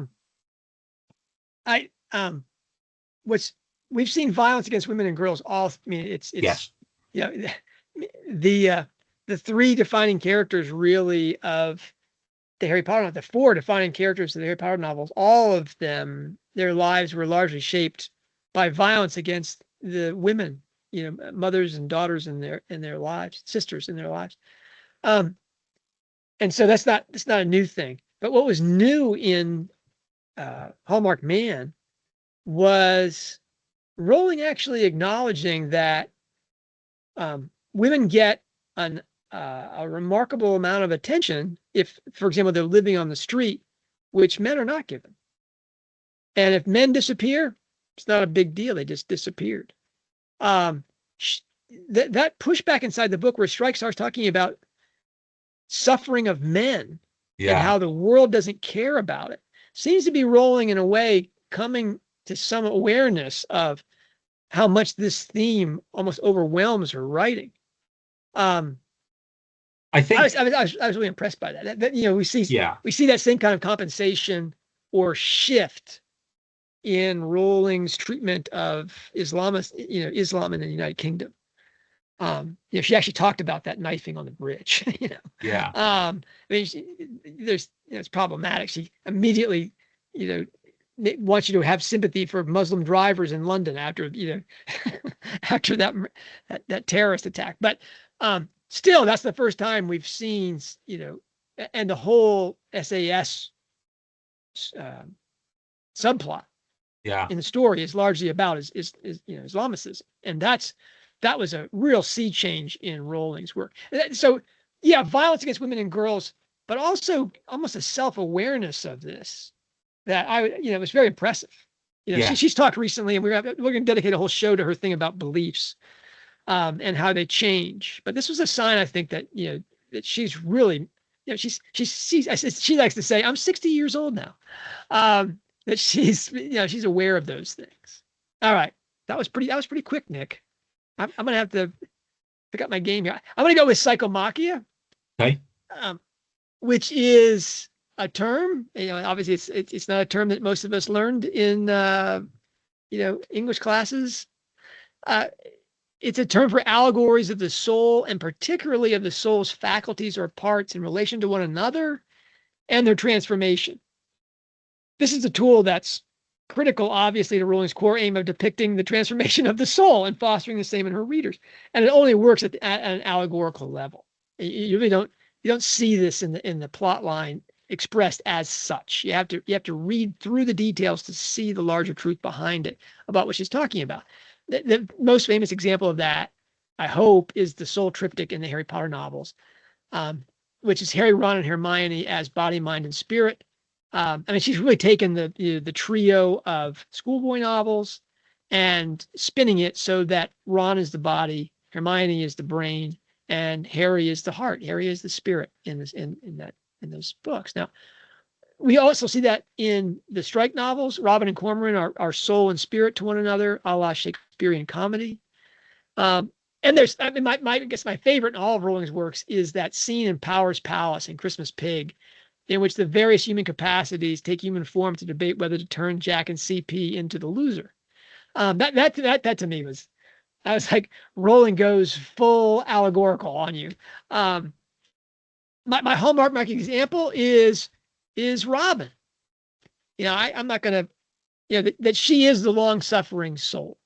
We've seen violence against women and girls all. I mean, it's yes. You know, the three defining characters really of the Harry Potter, the four defining characters of the Harry Potter novels, all of them, their lives were largely shaped by violence against the women, you know, mothers and daughters in their lives, sisters in their lives. And so that's not a new thing. But what was new in Hallmarked Man was Rowling actually acknowledging that women get a remarkable amount of attention if, for example, they're living on the street, which men are not given. And if men disappear, it's not a big deal. They just disappeared. That pushback inside the book where Strike starts talking about suffering of men and how the world doesn't care about it seems to be Rowling in a way coming to some awareness of how much this theme almost overwhelms her writing. I think I was really impressed by that. That you know, we see that same kind of compensation or shift in Rowling's treatment of Islam in the United Kingdom. She actually talked about that knifing on the bridge. I mean, it's problematic. She immediately, wants you to have sympathy for Muslim drivers in London after after that terrorist attack. But still, that's the first time we've seen, and the whole SAS subplot in the story is largely about is Islamicism, and that was a real sea change in Rowling's work. So violence against women and girls, but also almost a self-awareness of this that it was very impressive. She's talked recently, and we're going to dedicate a whole show to her thing about beliefs and how they change. But this was a sign, I think, that that she's really, she likes to say, I'm 60 years old now. That she's aware of those things. All right, that was pretty quick, Nick. I'm gonna have to pick up my game here. I'm gonna go with psychomachia, okay, which is a term. Obviously it's not a term that most of us learned in English classes. It's a term for allegories of the soul, and particularly of the soul's faculties or parts in relation to one another and their transformation. This is a tool that's critical, obviously, to Rowling's core aim of depicting the transformation of the soul and fostering the same in her readers. And it only works at an allegorical level. You really don't see this in the plot line expressed as such. You have to read through the details to see the larger truth behind it about what she's talking about. The most famous example of that, I hope, is the soul triptych in the Harry Potter novels, which is Harry, Ron, and Hermione as body, mind, and spirit. I mean, she's really taken the trio of schoolboy novels and spinning it so that Ron is the body, Hermione is the brain, and Harry is the heart. Harry is the spirit in those books. Now, we also see that in the Strike novels. Robin and Cormoran are soul and spirit to one another, a la Shakespearean comedy. And there's, I mean, I guess my favorite in all of Rowling's works is that scene in Power's Palace in Christmas Pig, in which the various human capacities take human form to debate whether to turn Jack and CP into the loser. That to me was I was like, Rowling goes full allegorical on you. My Hallmark Mark example is Robin. I'm not going to, that she is the long suffering soul.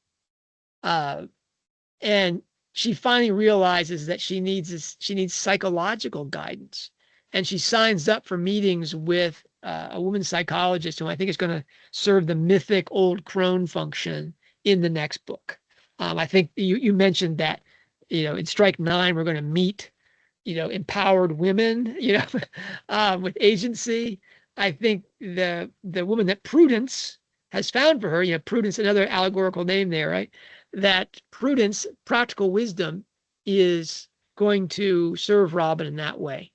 And she finally realizes that she needs psychological guidance. And she signs up for meetings with a woman psychologist who I think is going to serve the mythic old crone function in the next book. I think you mentioned that, in Strike 9, we're going to meet, empowered women, with agency. I think the woman that Prudence has found for her, Prudence, another allegorical name there, right? That Prudence, practical wisdom, is going to serve Robin in that way.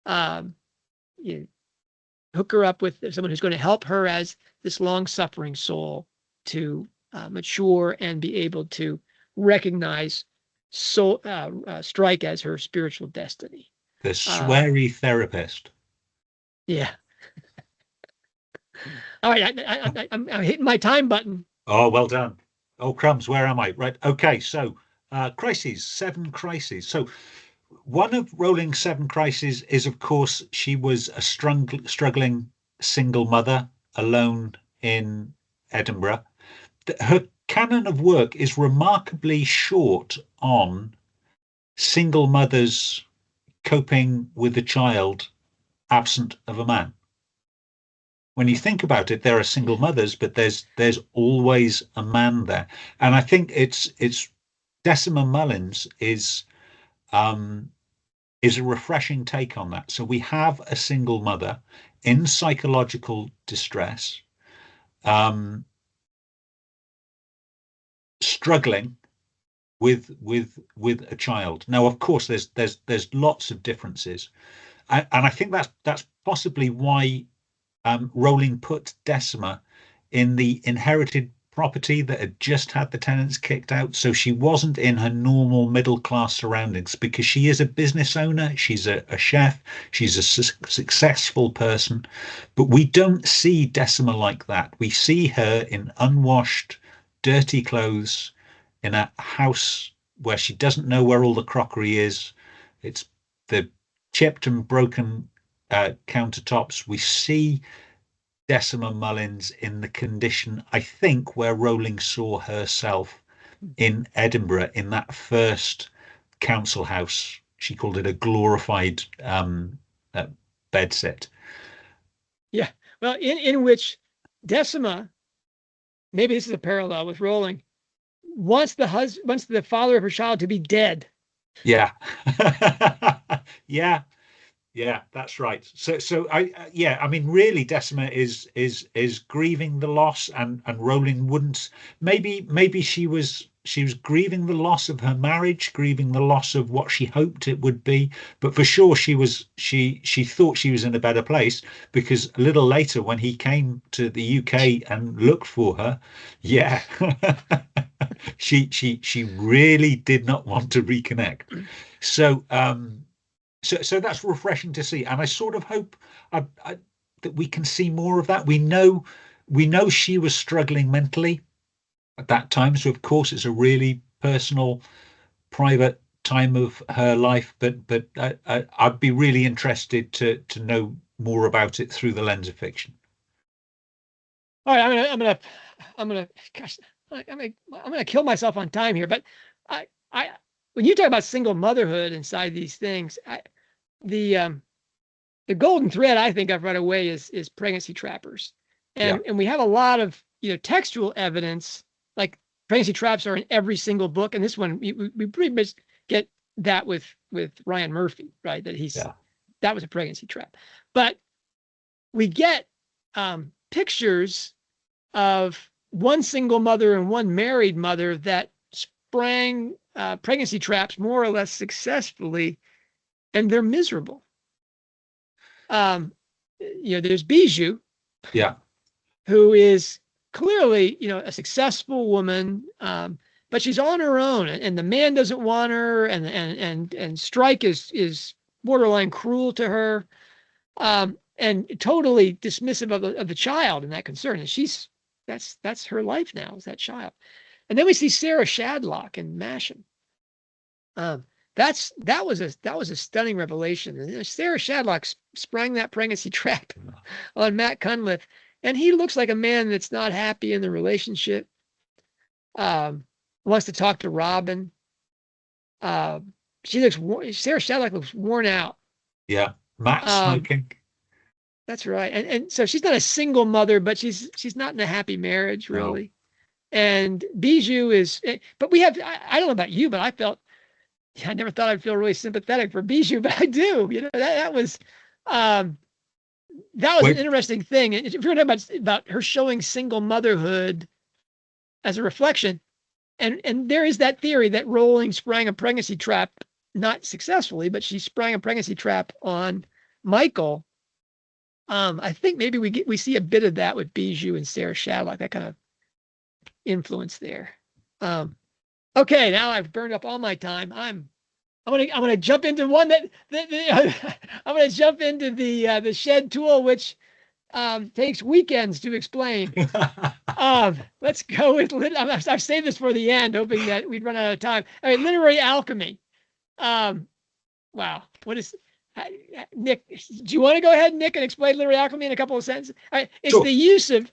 You hook her up with someone who's going to help her as this long-suffering soul to mature and be able to recognize Strike as her spiritual destiny. The sweary therapist. Yeah. All right, I'm hitting my time button. Oh, well done. Oh, crumbs, where am I? Right. Okay, so crises, 7 crises. So one of Rowling's 7 crises is, of course, she was a struggling single mother alone in Edinburgh. Her canon of work is remarkably short on single mothers coping with a child absent of a man. When you think about it, there are single mothers, but there's always a man there, and I think it's Decima Mullins is a refreshing take on that. So we have a single mother in psychological distress, struggling with a child. Now, of course, there's lots of differences, and I think that's possibly why Rowling put Decima in the inherited property that had just had the tenants kicked out. So she wasn't in her normal middle class surroundings, because she is a business owner. She's a chef. She's a successful person. But we don't see Decima like that. We see her in unwashed, dirty clothes in a house where she doesn't know where all the crockery is. It's the chipped and broken countertops. We see Decima Mullins in the condition, I think, where Rowling saw herself in Edinburgh, in that first council house. She called it a glorified bedsit. Yeah, well, in which Decima, maybe this is a parallel with Rowling, wants the father of her child to be dead. Yeah. Yeah, that's right. So I mean, really, Decima is grieving the loss, and Rowling wouldn't. Maybe she was grieving the loss of her marriage, grieving the loss of what she hoped it would be. But for sure, she thought she was in a better place, because a little later, when he came to the UK and looked for her, yeah, she really did not want to reconnect. So so that's refreshing to see, and I sort of hope that we can see more of that. We know she was struggling mentally at that time, so of course it's a really personal, private time of her life. But I'd be really interested to know more about it through the lens of fiction. All right, I'm gonna, gosh, I'm gonna kill myself on time here, but I when you talk about single motherhood inside these things, the golden thread I think I've read away is pregnancy trappers, and we have a lot of textual evidence, like pregnancy traps are in every single book, and this one we pretty much get that with Ryan Murphy, right? That was a pregnancy trap, but we get pictures of one single mother and one married mother that sprang pregnancy traps more or less successfully, and they're miserable. There's Bijou, who is clearly, a successful woman, but she's on her own, and the man doesn't want her, and Strike is borderline cruel to her, and totally dismissive of the child and that concern. And that's her life now, is that child. And then we see Sarah Shadlock in Masham. That was a stunning revelation. And Sarah Shadlock sprang that pregnancy trap on Matt Cunliffe, and he looks like a man that's not happy in the relationship. Wants to talk to Robin. Sarah Shadlock looks worn out. Yeah, Matt smoking. That's right, and so she's not a single mother, but she's not in a happy marriage really. No. And Bijou is, but we have. I don't know about you, but I never thought I'd feel really sympathetic for Bijou, but I do. You know, that was an interesting thing. If you're talking about her showing single motherhood as a reflection, and there is that theory that Rowling sprang a pregnancy trap, not successfully, but she sprang a pregnancy trap on Michael. I think maybe we see a bit of that with Bijou and Sarah Shadlock, that kind of influence there. Okay, now I've burned up all my time. I'm gonna jump into one that I'm gonna jump into the shed tool, which takes weekends to explain. Let's go with I've saved this for the end, hoping that we'd run out of time. All right, literary alchemy. Wow, what is Nick? Do you want to go ahead, Nick, and explain literary alchemy in a couple of sentences? All right, it's sure.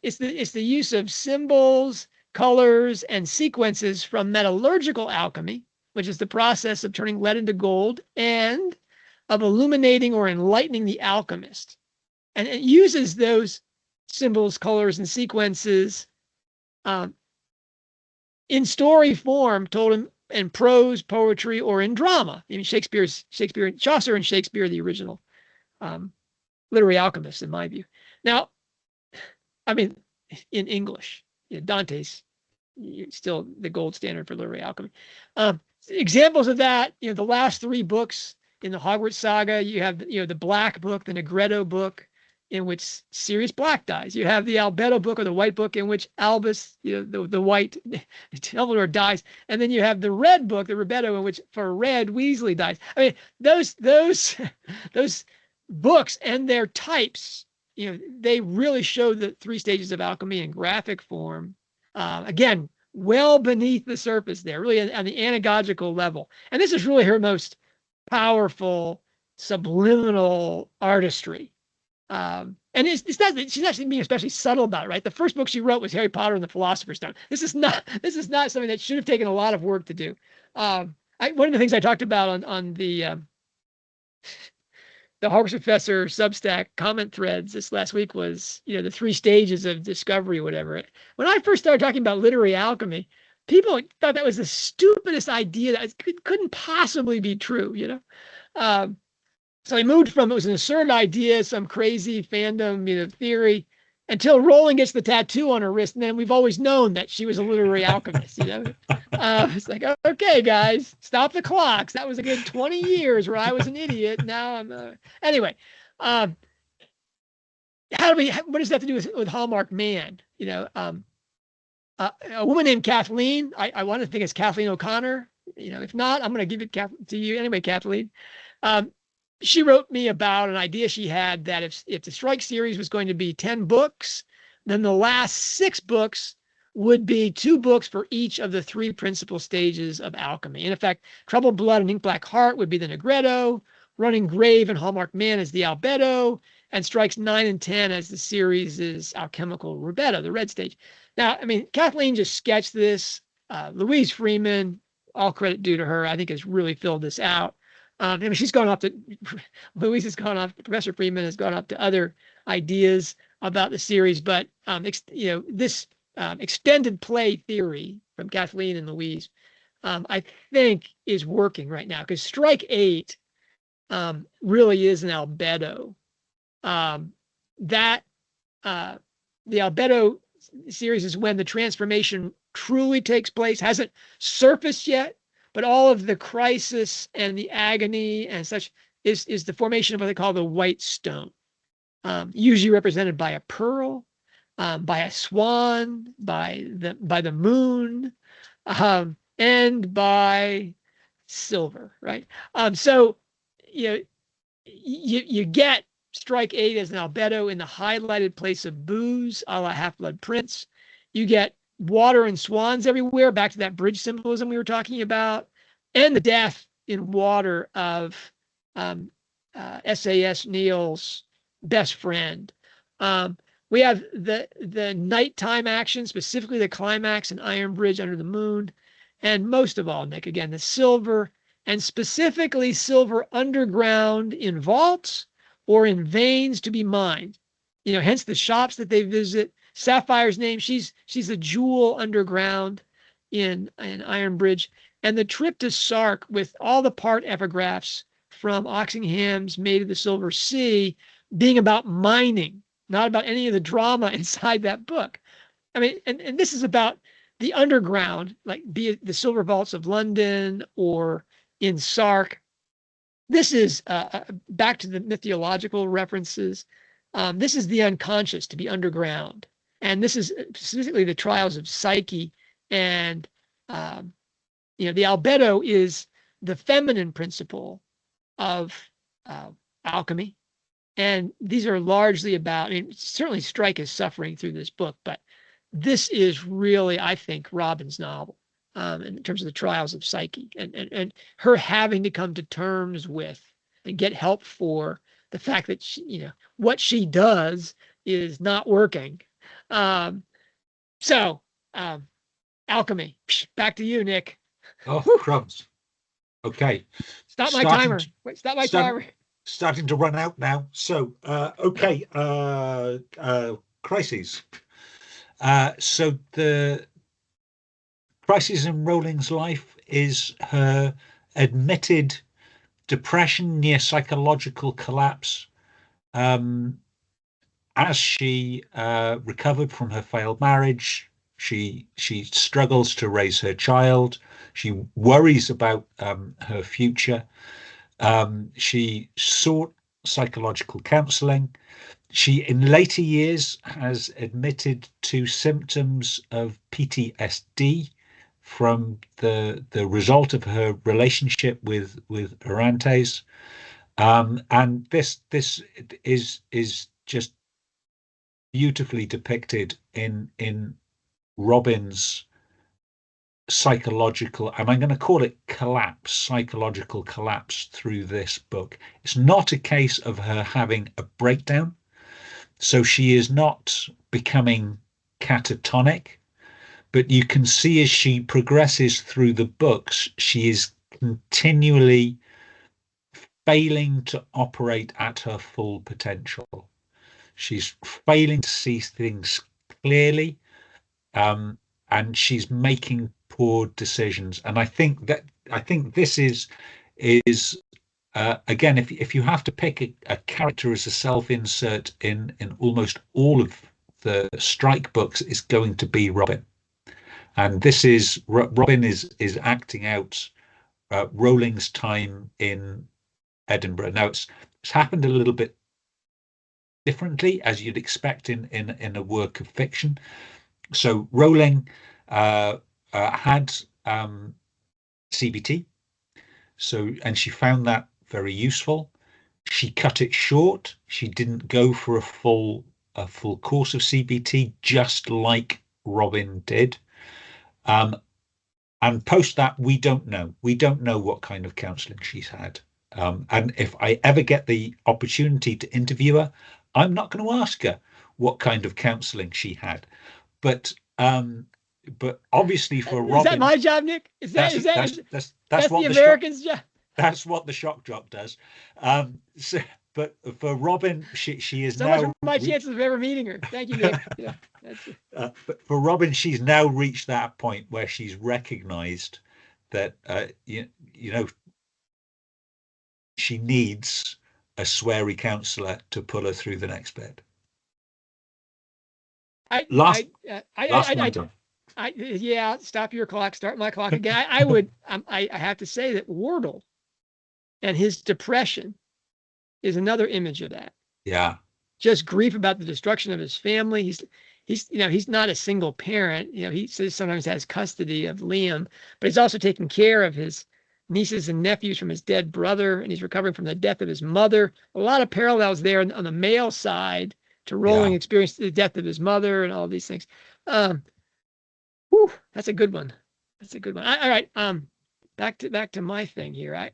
It's the use of symbols, colors, and sequences from metallurgical alchemy, which is the process of turning lead into gold, and of illuminating or enlightening the alchemist. And it uses those symbols, colors, and sequences in story form, told in prose, poetry, or in drama. I mean, Chaucer and Shakespeare, the original literary alchemists, in my view. Now, I mean, in English, Dante's still the gold standard for literary alchemy. Examples of that, the last 3 books in the Hogwarts saga, you have, the Black Book, the Negretto book, in which Sirius Black dies. You have the Albedo book, or the White Book, in which Albus, the white Dumbledore dies. And then you have the Red Book, the Ribetto, in which for Red Weasley dies. I mean, those books and their types, they really show the 3 stages of alchemy in graphic form. Again, well beneath the surface there, really on the anagogical level. And this is really her most powerful subliminal artistry. And it's not that she's actually being especially subtle about it, right? The first book she wrote was Harry Potter and the Philosopher's Stone. This is not something that should have taken a lot of work to do. One of the things I talked about on the Hogwarts Professor Substack comment threads this last week was, the 3 stages of discovery or whatever. When I first started talking about literary alchemy, people thought that was the stupidest idea, that couldn't possibly be true, So I moved from it was an absurd idea, some crazy fandom, theory, until Rowling gets the tattoo on her wrist, and then we've always known that she was a literary alchemist. It's like, okay, guys, stop the clocks. That was a good 20 years where I was an idiot. Now I'm anyway. What does that have to do with Hallmarked Man? A woman named Kathleen. I want to think it's Kathleen O'Connor. If not, I'm going to give it to you anyway, Kathleen. She wrote me about an idea she had that if the Strike series was going to be 10 books, then the last 6 books would be 2 books for each of the 3 principal stages of alchemy. In effect, Troubled Blood and Ink Black Heart would be the Negretto, Running Grave and Hallmarked Man as the Albedo, and Strikes 9 and 10 as the series' alchemical Ribetto, the red stage. Now, I mean, Kathleen just sketched this. Louise Freeman, all credit due to her, I think has really filled this out. She's gone off to, Louise has gone off, Professor Freeman has gone off to other ideas about the series, but, this extended play theory from Kathleen and Louise, I think is working right now, because Strike 8 really is an Albedo. The Albedo series is when the transformation truly takes place, hasn't surfaced yet, but all of the crisis and the agony and such is the formation of what they call the white stone, usually represented by a pearl, by a swan, by the moon, and by silver, right? So you get Strike 8 as an Albedo in the highlighted place of booze, a la Half-Blood Prince. You get water and swans everywhere, back to that bridge symbolism we were talking about, and the death in water of SAS Neil's best friend. We have the nighttime action, specifically the climax in Iron Bridge Under the Moon. And most of all, Nick, again, the silver, and specifically silver underground in vaults or in veins to be mined. Hence the shops that they visit. Sapphire's name, she's a jewel underground in Iron Bridge. And the trip to Sark with all the part epigraphs from Oxingham's Maid of the Silver Sea being about mining, not about any of the drama inside that book. I mean, and this is about the underground, like be it the silver vaults of London or in Sark. This is back to the mythological references. This is the unconscious, to be underground. And this is specifically the trials of Psyche. And, the albedo is the feminine principle of alchemy. And these are largely about, certainly Strike is suffering through this book, but this is really, I think, Robin's novel in terms of the trials of Psyche and her having to come to terms with and get help for the fact that what she does is not working. Alchemy. Back to you, Nick. Oh, crumbs. Okay. Stop my timer. Wait, stop my timer. Starting to run out now. So, okay. Crises. So the crisis in Rowling's life is her admitted depression, near psychological collapse. As she recovered from her failed marriage, she struggles to raise her child. She worries about her future. She sought psychological counseling. She, in later years, has admitted to symptoms of PTSD from the result of her relationship with Orantes. And this is just beautifully depicted in Robin's psychological, and I'm going to call it psychological collapse through this book. It's not a case of her having a breakdown. So she is not becoming catatonic, but you can see as she progresses through the books, she is continually failing to operate at her full potential. She's failing to see things clearly, and she's making poor decisions. And I think this is again, if you have to pick a character as a self-insert in almost all of the Strike books, it's going to be Robin. And this is Robin is acting out Rowling's time in Edinburgh. Now it's happened a little bit differently, as you'd expect in a work of fiction. So Rowling had CBT, and she found that very useful. She cut it short. She didn't go for a full course of CBT, just like Robin did. And post that, we don't know. We don't know what kind of counselling she's had. And if I ever get the opportunity to interview her, I'm not going to ask her what kind of counselling she had. But obviously for Robin, is that my job, Nick? That's what the Americans' job. That's what the shock jock does. But for Robin, she is so now. So much for my chances of ever meeting her. Thank you, Nick. Yeah, that's it. But for Robin, she's now reached that point where she's recognised that she needs a sweary counsellor to pull her through the next bit. Stop your clock, start my clock again. I have to say that Wardle and his depression is another image of that. Yeah. Just grief about the destruction of his family. He's not a single parent. He sometimes has custody of Liam, but he's also taking care of his nieces and nephews from his dead brother, and he's recovering from the death of his mother. A lot of parallels there on the male side to Rowling experienced the death of his mother and all these things. Whew, that's a good one. That's a good one. All right. Back to my thing here.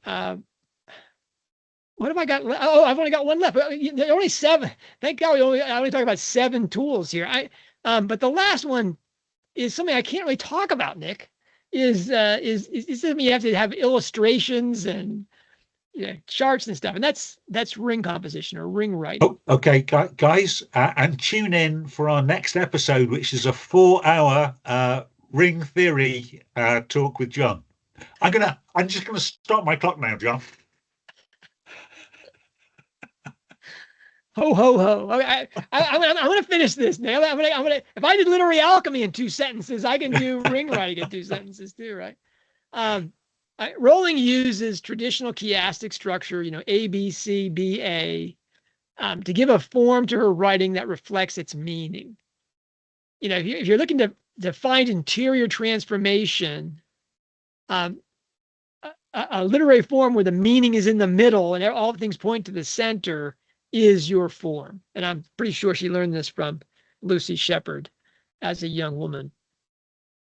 What have I got? Oh, I've only got one left. There are only 7. Thank God I only talk about 7 tools here. But the last one is something I can't really talk about, Nick. Is something you have to have illustrations and charts and stuff, and that's ring composition or ring writing. Oh, okay, guys, and tune in for our next episode, which is a 4-hour ring theory talk with John. I'm just gonna stop my clock now, John. Ho ho ho! Okay, I'm gonna finish this, Nick. I'm gonna. If I did literary alchemy in 2 sentences, I can do ring writing in 2 sentences too, right? Rowling uses traditional chiastic structure, A, B, C, B, A, to give a form to her writing that reflects its meaning. If you're looking to find interior transformation, a literary form where the meaning is in the middle and all things point to the center is your form. And I'm pretty sure she learned this from Lucy Shepherd as a young woman.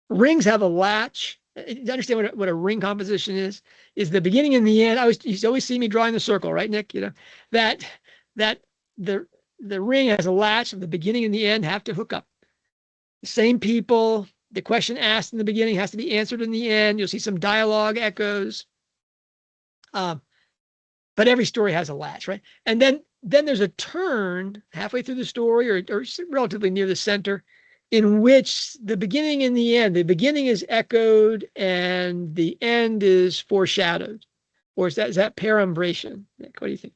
Rings have a latch. To understand what a ring composition is the beginning and the end. You always see me drawing the circle, right, Nick? That the ring has a latch, and the beginning and the end have to hook up. The same people, the question asked in the beginning has to be answered in the end. You'll see some dialogue echoes. But every story has a latch, right? And then there's a turn halfway through the story or relatively near the center in which the beginning and the beginning is echoed and the end is foreshadowed. Or is that perumbration? Nick, what do you think?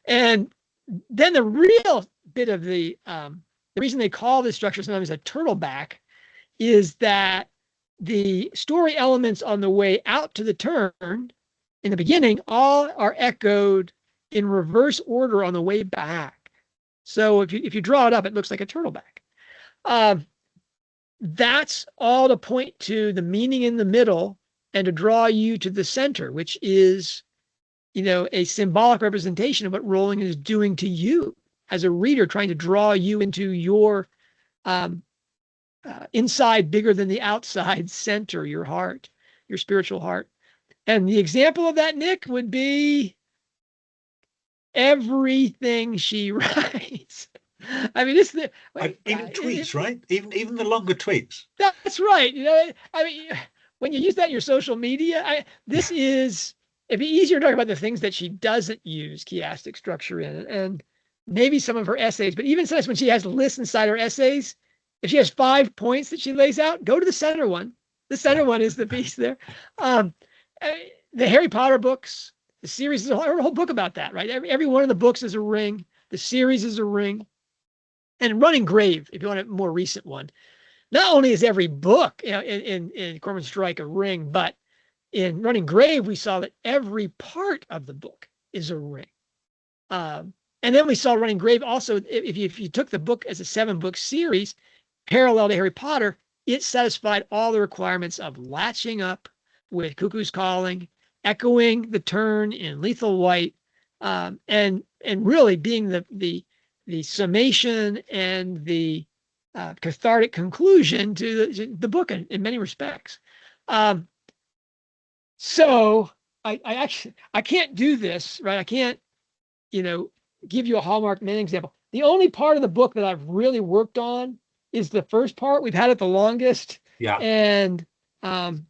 And then the real bit of the reason they call this structure sometimes a turtleback is that the story elements on the way out to the turn in the beginning all are echoed in reverse order on the way back. So if you draw it up, it looks like a turtleback. That's all to point to the meaning in the middle and to draw you to the center, which is, a symbolic representation of what Rowling is doing to you as a reader, trying to draw you into your inside bigger than the outside center, your heart, your spiritual heart. And the example of that, Nick, would be everything she writes. I mean, even tweets, right? Even the longer tweets. That's right. When you use that in your social media, it'd be easier to talk about the things that she doesn't use chiastic structure in, and maybe some of her essays. But even sometimes when she has lists inside her essays, if she has 5 points that she lays out, go to the center one. The center one is the piece there. The Harry Potter books, the series is a whole book about that, right? Every one of the books is a ring. The series is a ring. And Running Grave, if you want a more recent one, not only is every book in Cormoran Strike a ring, but in Running Grave, we saw that every part of the book is a ring. And then we saw Running Grave also, if you took the book as a 7-book series, parallel to Harry Potter, it satisfied all the requirements of latching up with Cuckoo's Calling, echoing the turn in Lethal White, and really being the summation and the cathartic conclusion to the book in many respects. So I can't do this, right? I can't, give you a Hallmarked Man example. The only part of the book that I've really worked on is the first part. We've had it the longest. Yeah. And, I'm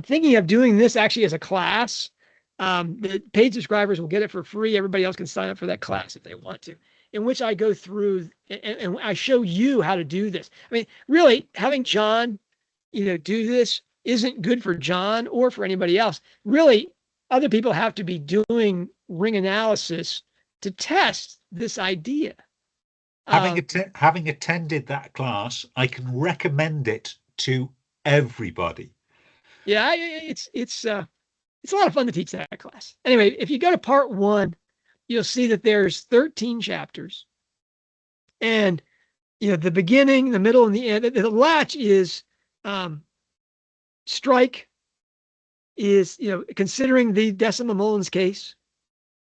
thinking of doing this actually as a class. The paid subscribers will get it for free. Everybody else can sign up for that class if they want to, in which I go through and I show you how to do this. I mean, really having John, do this isn't good for John or for anybody else. Really, other people have to be doing ring analysis to test this idea. Having attended that class, I can recommend it to everybody. Yeah, it's a lot of fun to teach that class. Anyway, if you go to part 1, you'll see that there's 13 chapters. And, the beginning, the middle, and the end. The latch is Strike is, considering the Decima Mullins case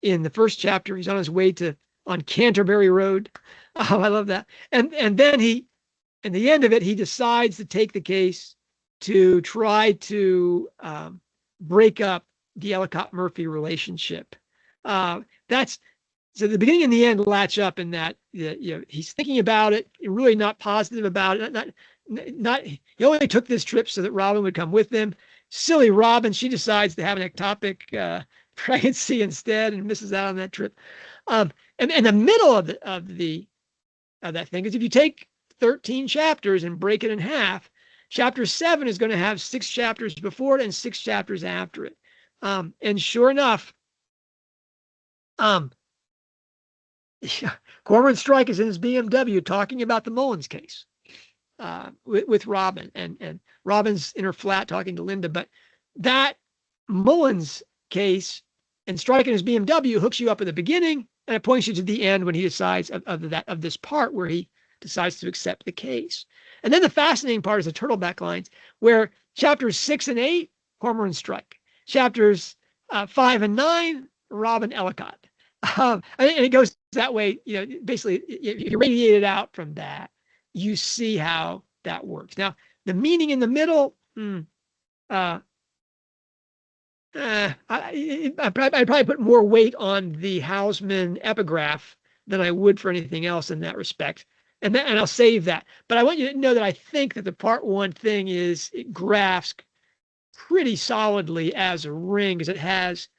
in the first chapter. He's on his way on Canterbury Road. Oh, I love that. And then he at the end of it, he decides to take the case to try to break up the Ellicott-Murphy relationship. That's so the beginning and the end latch up in that, he's thinking about it, really not positive about it. Not he only took this trip so that Robin would come with him. Silly Robin, she decides to have an ectopic pregnancy instead and misses out on that trip. And in the middle of that thing is, if you take 13 chapters and break it in half, chapter 7 is going to have 6 chapters before it and 6 chapters after it. And sure enough, Cormoran Strike is in his BMW talking about the Mullins case with Robin, and Robin's in her flat talking to Linda. But that Mullins case and Strike in his BMW hooks you up at the beginning, and it points you to the end when he decides of this part where he decides to accept the case. And then the fascinating part is the turtleback lines, where chapters 6 and 8, Cormoran Strike, chapters 5 and 9, Robin Ellicott. And it goes that way, basically, if you radiate it out from that, you see how that works. Now, the meaning in the middle, I'd probably put more weight on the Hausman epigraph than I would for anything else in that respect. And I'll save that. But I want you to know that I think that the part 1 thing it graphs pretty solidly as a ring, because it has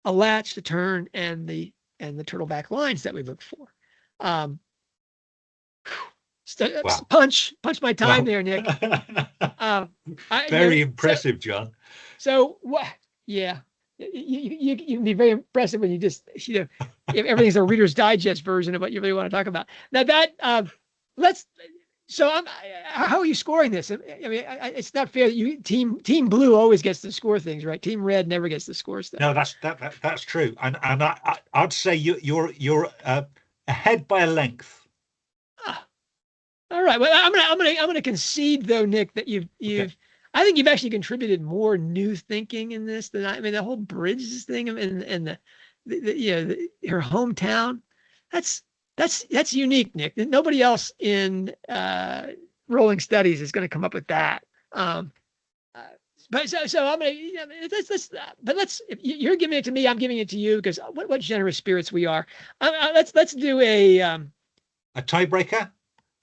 a latch to turn and the turtleback lines that we look for. Wow. Punch my time there, Nick. Very impressive, John. So yeah, you can be very impressive when you just, if everything's a Reader's Digest version of what you really want to talk about. Now that how are you scoring this? I mean, it's not fair that team blue always gets to score things, right? Team red never gets to score stuff. No, that's true. And I'd say you're ahead by a length. All right. Well, I'm gonna concede though, Nick, that you've okay. I think you've actually contributed more new thinking in this than I mean, the whole Bridges thing and her hometown. That's unique, Nick. Nobody else in Rolling Studies is going to come up with that. But so I'm going to if you're giving it to me, I'm giving it to you, because what generous spirits we are. Let's do a tiebreaker.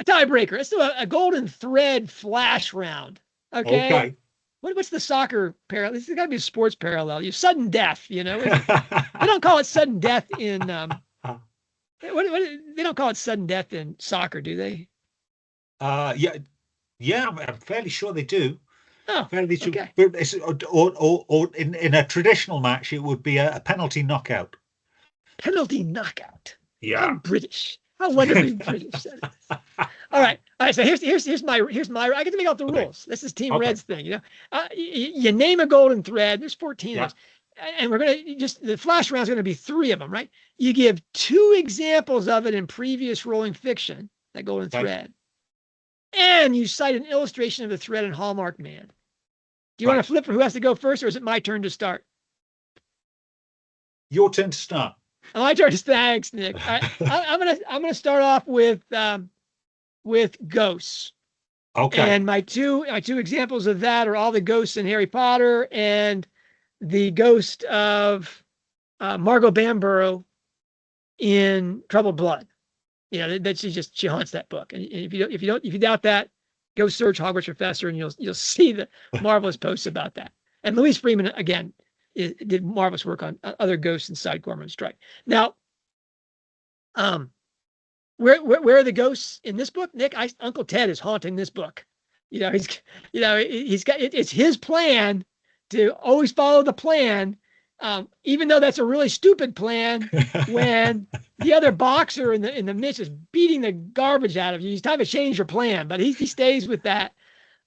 A tiebreaker. Let's do a golden thread flash round. Okay. What's the soccer parallel? This has got to be a sports parallel. Sudden death. They don't call it sudden death in. They don't call it sudden death in soccer, do they? Yeah. I'm fairly sure they do. Oh, okay. Or in a traditional match, it would be a penalty knockout. Penalty knockout. Yeah. I'm British. How wonderfully British that is. All right. So here's my. I get to make out the rules. This is Team Red's thing. You name a golden thread. There's 14 of us. And we're going to the flash round is going to be 3 of them, right? You give 2 examples of it in previous Rolling fiction, that golden thread, and you cite an illustration of the thread in Hallmarked Man. Do you want to flip for who has to go first, or is it my turn to start? Your turn to start. My turn to thanks, Nick. I'm gonna start off with ghosts. Okay. And my two examples of that are all the ghosts in Harry Potter and the ghost of Margot Bamborough in Troubled Blood. That she haunts that book. And if you doubt that, go search Hogwarts Professor, and you'll see the marvelous posts about that. And Louise Freeman again did marvelous work on other ghosts inside Cormoran Strike. Now, where are the ghosts in this book, Nick? Uncle Ted is haunting this book. It's his plan to always follow the plan, even though that's a really stupid plan. When the other boxer in the midst is beating the garbage out of you, it's time to change your plan. But he stays with that.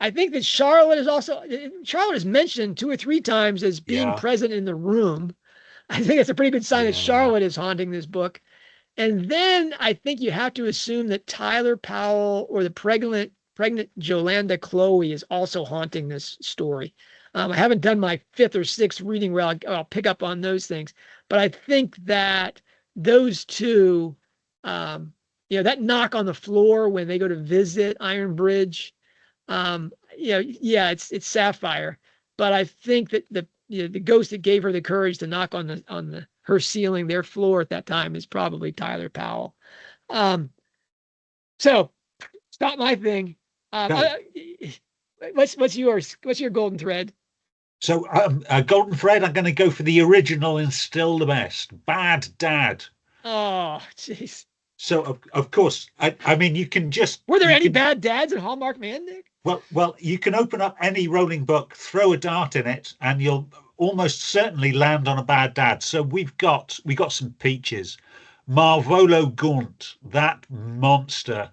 I think that Charlotte is mentioned 2 or 3 times as being present in the room. I think it's a pretty good sign that Charlotte is haunting this book. And then I think you have to assume that Tyler Powell or the pregnant Jolanda Chloe is also haunting this story. I haven't done my 5th or 6th reading where I'll pick up on those things, but I think that those 2 that knock on the floor when they go to visit Iron Bridge. Yeah, it's Sapphire, but I think that the ghost that gave her the courage to knock on her ceiling, their floor at that time, is probably Tyler Powell. So it's not my thing. Okay. What's yours? What's your golden thread? So, golden thread, I'm going to go for the original and still the best. Bad Dad. Oh, jeez. So, of course, I mean, Were there you any can, bad dads in Hallmark Man, Nick? well, you can open up any Rowling book, throw a dart in it, and you'll almost certainly land on a bad dad. So we got some peaches. Marvolo Gaunt, that monster,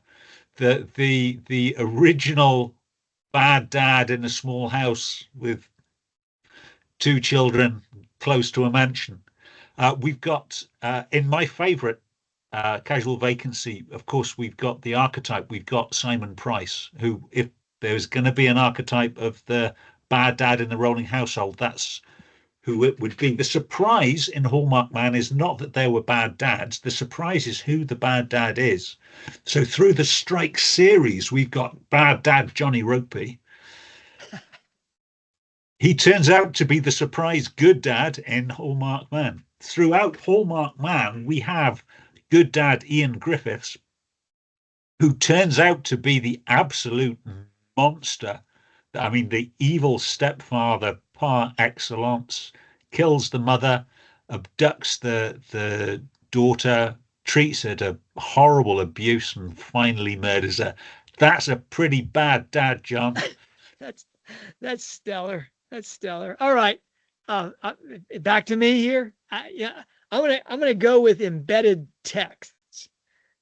the original bad dad in a small house with two children close to a mansion. We've got in my favorite casual vacancy, of course, we've got the archetype. We've got Simon Price, who, if there's going to be an archetype of the bad dad in the Rowling household, that's who it would be. The surprise in Hallmark Man is not that there were bad dads. The surprise is who the bad dad is. So through the Strike series, we've got bad dad Johnny Ropey. He turns out to be the surprise good dad in Hallmark Man. Throughout Hallmark Man, we have good dad Ian Griffiths, who turns out to be the absolute monster. I mean, the evil stepfather par excellence, kills the mother, abducts the daughter, treats her to horrible abuse, and finally murders her. That's a pretty bad dad, John. That's that's stellar. That's stellar. All right, back to me here. Yeah, I'm gonna go with embedded text.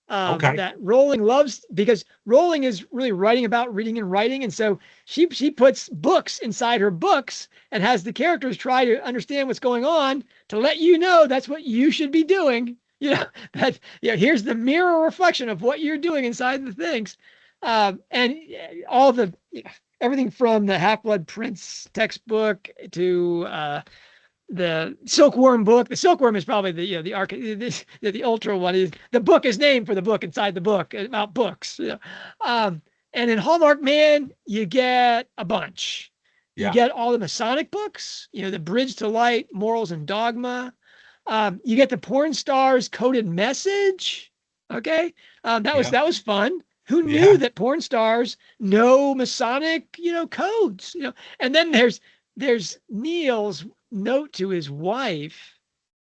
Okay. That Rowling loves, because Rowling is really writing about reading and writing, and so she puts books inside her books and has the characters try to understand what's going on to let you know that's what you should be doing. That here's the mirror reflection of what you're doing inside the things, and all the everything from the Half-Blood Prince textbook to the Silkworm book. The Silkworm is probably the ultra one. The book is named for the book inside the book about books. And in Hallmark Man, you get a bunch. You Yeah. get all the Masonic books, the Bridge to Light, Morals and Dogma. You get the porn stars coded message. Okay. That was fun. Who knew Yeah. that porn stars know Masonic, codes, and then there's Neil's note to his wife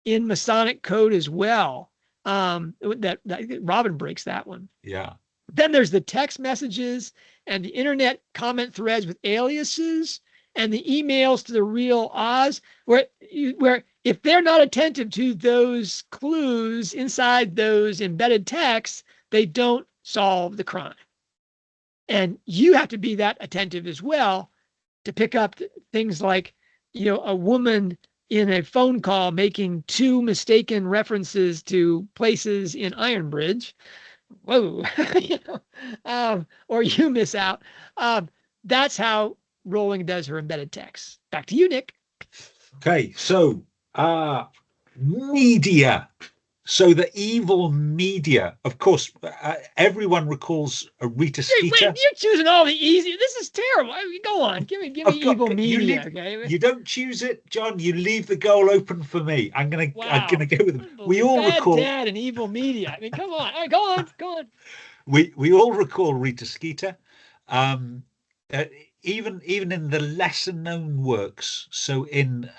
in Masonic code as well. That Robin breaks that one. Yeah. Then there's the text messages and the internet comment threads with aliases and the emails to the real Oz, where if they're not attentive to those clues inside those embedded texts, they don't solve the crime. And you have to be that attentive as well to pick up things like, a woman in a phone call making two mistaken references to places in Ironbridge. Whoa, or you miss out. That's how Rowling does her embedded text. Back to you, Nick. Okay. So, media. So the evil media, of course, everyone recalls Rita Skeeter. Wait, you're choosing all the easy. This is terrible. I mean, go on, give me evil media. Okay, you don't choose it, John. You leave the goal open for me. I'm gonna go with them. We all recall Dad and evil media. I mean, come on. All right, go on. We all recall Rita Skeeter. Even in the lesser known works. So in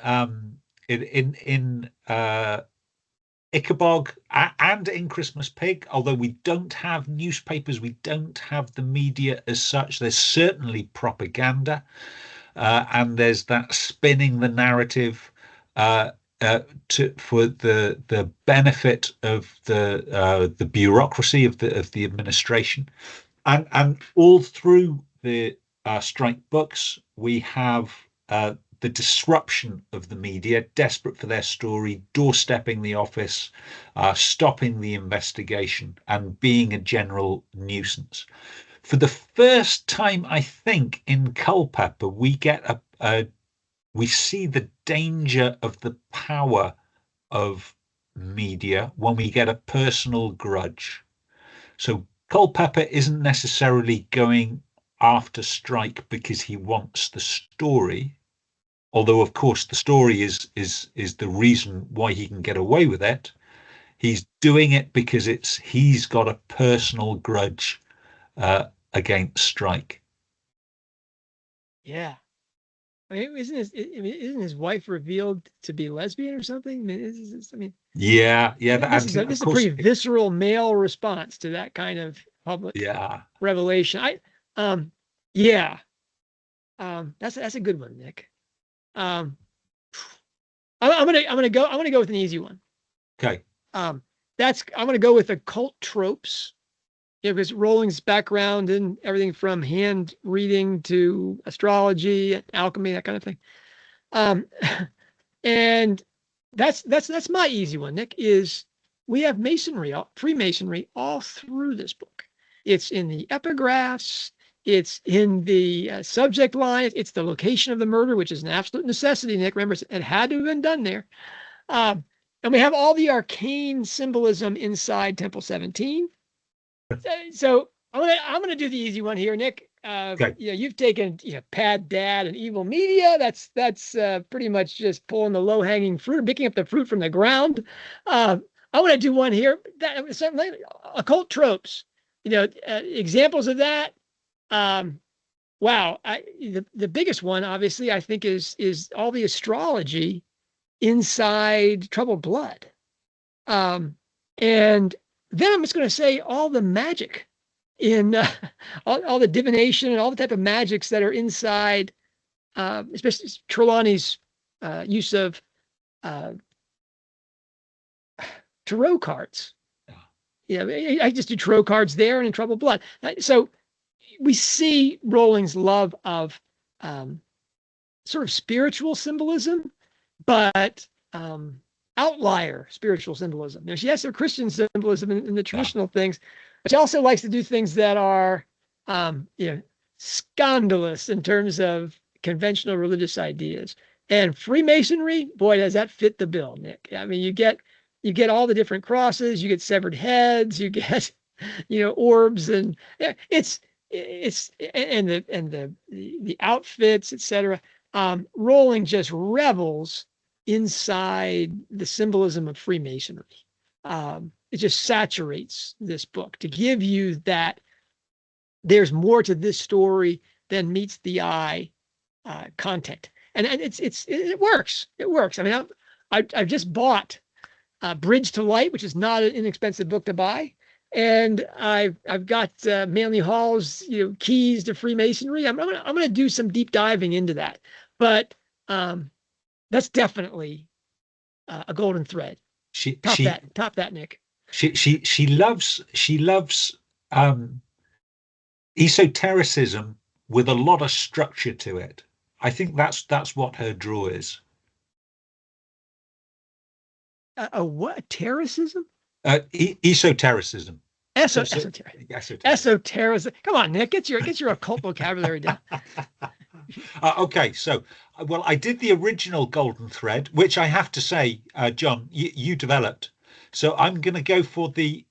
Ichabod and in Christmas Pig, although we don't have newspapers, we don't have the media as such. There's certainly propaganda, and there's that spinning the narrative for the benefit of the bureaucracy of the administration, and all through the Strike books we have the disruption of the media, desperate for their story, doorstepping the office, stopping the investigation, and being a general nuisance. For the first time, I think, in Culpepper, we see the danger of the power of media when we get a personal grudge. So Culpepper isn't necessarily going after Strike because he wants the story, although of course the story is the reason why he can get away with it. He's doing it because he's got a personal grudge against Strike. Yeah. I mean, isn't his wife revealed to be lesbian or something? I mean, Yeah, yeah, this and is of a pretty course, visceral male response to that kind of public yeah. revelation. Yeah, that's a good one, Nick. Um, I'm gonna go with an easy one. Okay. Um, I'm gonna go with occult tropes. Yeah, because Rowling's background in everything from hand reading to astrology, alchemy, that kind of thing. Um, and that's my easy one, Nick, is we have Freemasonry all through this book. It's in the epigraphs, it's in the subject line, it's the location of the murder, which is an absolute necessity, Nick. Remember, it had to have been done there. And we have all the arcane symbolism inside Temple 17. So I'm gonna do the easy one here, Nick. Okay. You've taken Pad Dad and Evil Media. That's pretty much just pulling the low hanging fruit, picking up the fruit from the ground. I want to do one here. That something occult tropes. Examples of that. Wow. The biggest one, obviously, I think is all the astrology inside Troubled Blood. And then I'm just going to say all the magic in all the divination and all the type of magics that are inside, especially Trelawney's use of tarot cards. Yeah, I just do tarot cards there and in Troubled Blood. So we see Rowling's love of sort of spiritual symbolism, but outlier spiritual symbolism. She has her Christian symbolism in the traditional things, but she also likes to do things that are, scandalous in terms of conventional religious ideas. And Freemasonry, boy, does that fit the bill, Nick. I mean, you get all the different crosses, you get severed heads, you get, orbs, and it's and the outfits, etc. Rowling just revels inside the symbolism of Freemasonry. It just saturates this book to give you that there's more to this story than meets the eye content. And it works. It works. I mean, I've just bought Bridge to Light, which is not an inexpensive book to buy. And I've got Manly Hall's keys to Freemasonry. I'm gonna do some deep diving into that. But that's definitely a golden thread. Top that, Nick. She loves esotericism with a lot of structure to it. I think that's what her draw is. What? Terracism? Esotericism. Esotericism. Come on, Nick, get your occult vocabulary down. Okay, so I did the original golden thread, which I have to say, John, you developed. So I'm going to go for the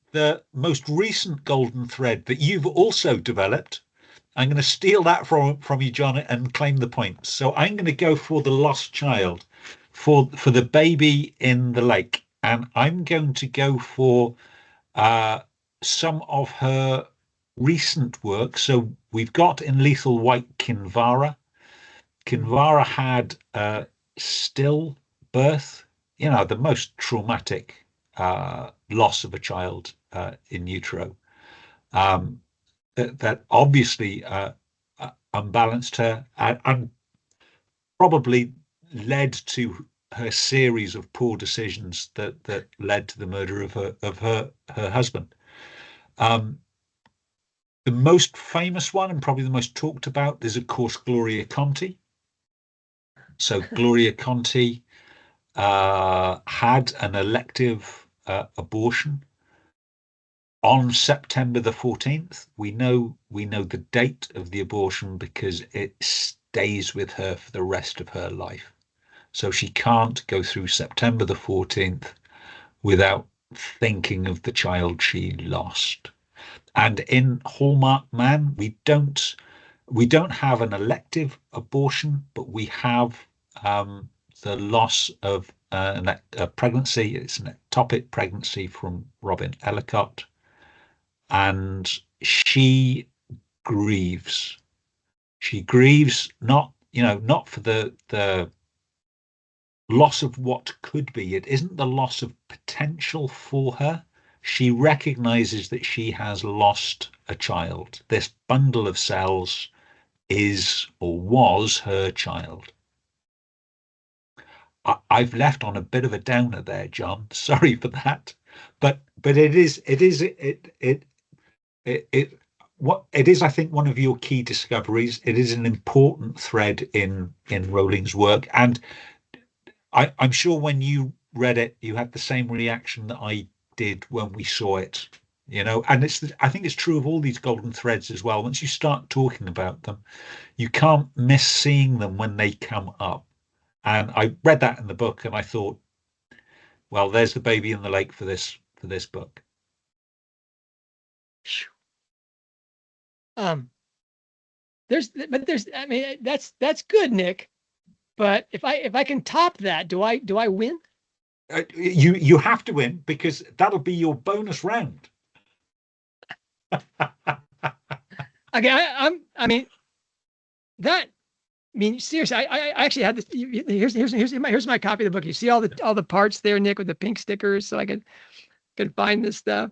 most recent golden thread that you've also developed. I'm going to steal that from you, John, and claim the points. So I'm going to go for the lost child, for the baby in the lake, and I'm going to go for some of her recent work. So we've got in Lethal White Kinvara. Kinvara had stillbirth, the most traumatic loss of a child in utero. That obviously unbalanced her and probably led to her series of poor decisions that led to the murder of her husband. The most famous one and probably the most talked about is, of course, Gloria Conti. So Gloria Conti had an elective abortion on September the 14th. We know the date of the abortion because it stays with her for the rest of her life. So she can't go through September the 14th without thinking of the child she lost. And in Hallmarked Man, we don't have an elective abortion, but we have the loss of a pregnancy. It's an ectopic pregnancy from Robin Ellicott, and she grieves. She grieves not for the loss of what could be. It isn't the loss of potential for her. She recognizes that she has lost a child. This bundle of cells is or was her child. I've left on a bit of a downer there, John. Sorry for that, but it is, I think, one of your key discoveries. It is an important thread in Rowling's work, and I'm sure when you read it, you had the same reaction that I did when we saw it. And I think it's true of all these golden threads as well. Once you start talking about them, you can't miss seeing them when they come up. And I read that in the book, and I thought, well, there's the baby in the lake for this book. I mean, that's good, Nick. But if I can top that, do I win? You have to win, because that'll be your bonus round. Okay, I mean, seriously, I actually had this. Here's my copy of the book. You see all the parts there, Nick, with the pink stickers, so I could find this stuff.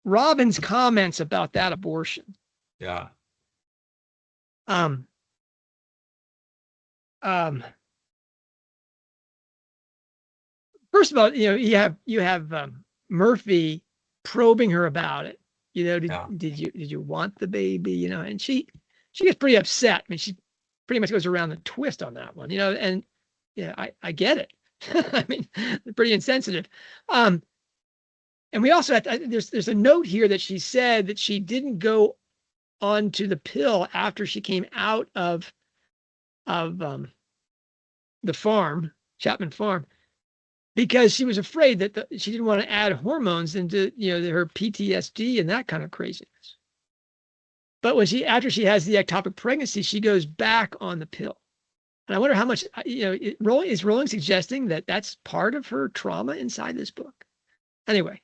Robin's comments about that abortion. Yeah. First of all, you have Murphy probing her about it. Did you want the baby? And she gets pretty upset. I mean, she pretty much goes around the twist on that one. And I get it. I mean, they're pretty insensitive. And we also there's a note here that she said that she didn't go onto the pill after she came out of the farm, Chapman Farm, because she was afraid that she didn't want to add hormones into her PTSD and that kind of craziness. But after she has the ectopic pregnancy, she goes back on the pill. And I wonder how much is Rowling suggesting that that's part of her trauma inside this book. Anyway,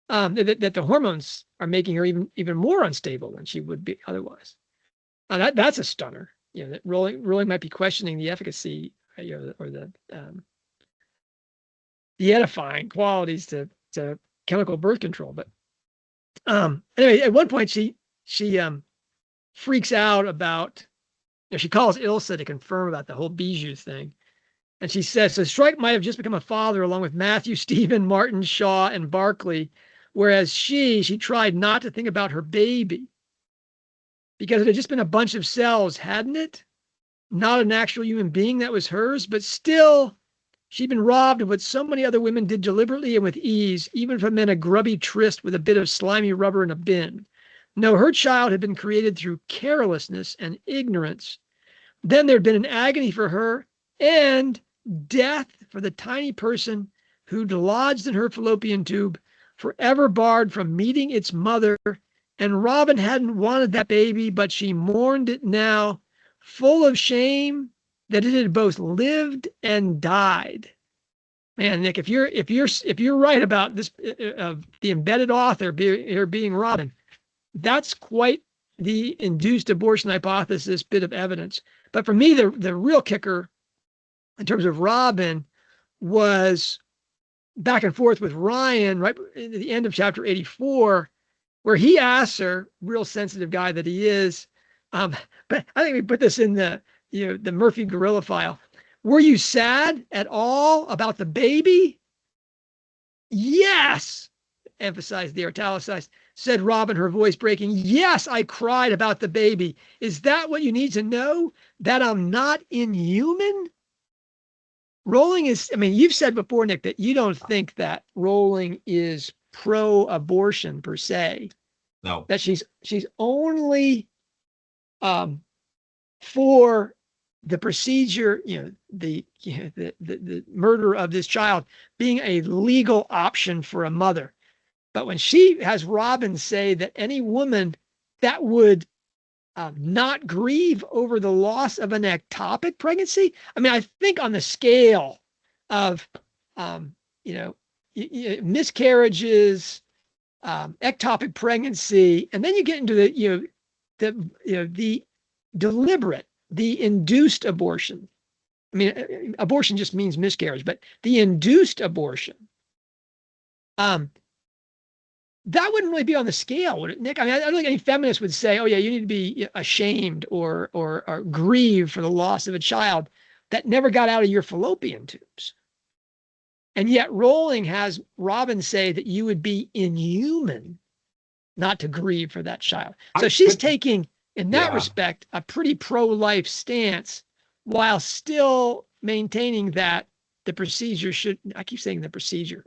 that the hormones are making her even more unstable than she would be otherwise. Now that's a stunner. That Rowling might be questioning the efficacy or the edifying qualities to chemical birth control. But anyway, at one point she freaks out about, she calls Ilsa to confirm about the whole Bijou thing. And she says, so Strike might have just become a father along with Matthew, Stephen, Martin, Shaw, and Barclay, whereas she tried not to think about her baby because it had just been a bunch of cells, hadn't it? Not an actual human being that was hers, but still she'd been robbed of what so many other women did deliberately and with ease, even if it meant a grubby tryst with a bit of slimy rubber in a bin. No, her child had been created through carelessness and ignorance. Then there'd been an agony for her and death for the tiny person who'd lodged in her fallopian tube, forever barred from meeting its mother. And Robin hadn't wanted that baby, but she mourned it now, full of shame that it had both lived and died. Man, Nick, if you're right about this, the embedded author being Robin, that's quite the induced abortion hypothesis bit of evidence. But for me, the real kicker in terms of Robin was back and forth with Ryan right at the end of chapter 84, where he asks her, real sensitive guy that he is, but I think we put this in the Murphy gorilla file. Were you sad at all about the baby? Yes, emphasized the italicized, said Robin, her voice breaking. Yes, I cried about the baby. Is that what you need to know? That I'm not inhuman? Rowling is, I mean, you've said before, Nick, that you don't think that Rowling is pro-abortion per se. No. That she's only for the procedure, the murder of this child being a legal option for a mother. But when she has Robin say that any woman that would not grieve over the loss of an ectopic pregnancy, I mean, I think on the scale of, miscarriages, ectopic pregnancy, and then you get into the deliberate, the induced abortion. I mean, abortion just means miscarriage, but the induced abortion, that wouldn't really be on the scale, would it, Nick? I mean, I don't think any feminist would say, "Oh yeah, you need to be ashamed or grieve for the loss of a child that never got out of your fallopian tubes." And yet Rowling has Robin say that you would be inhuman not to grieve for that child. So she's taking, in that respect, a pretty pro-life stance while still maintaining that the procedure should, I keep saying the procedure,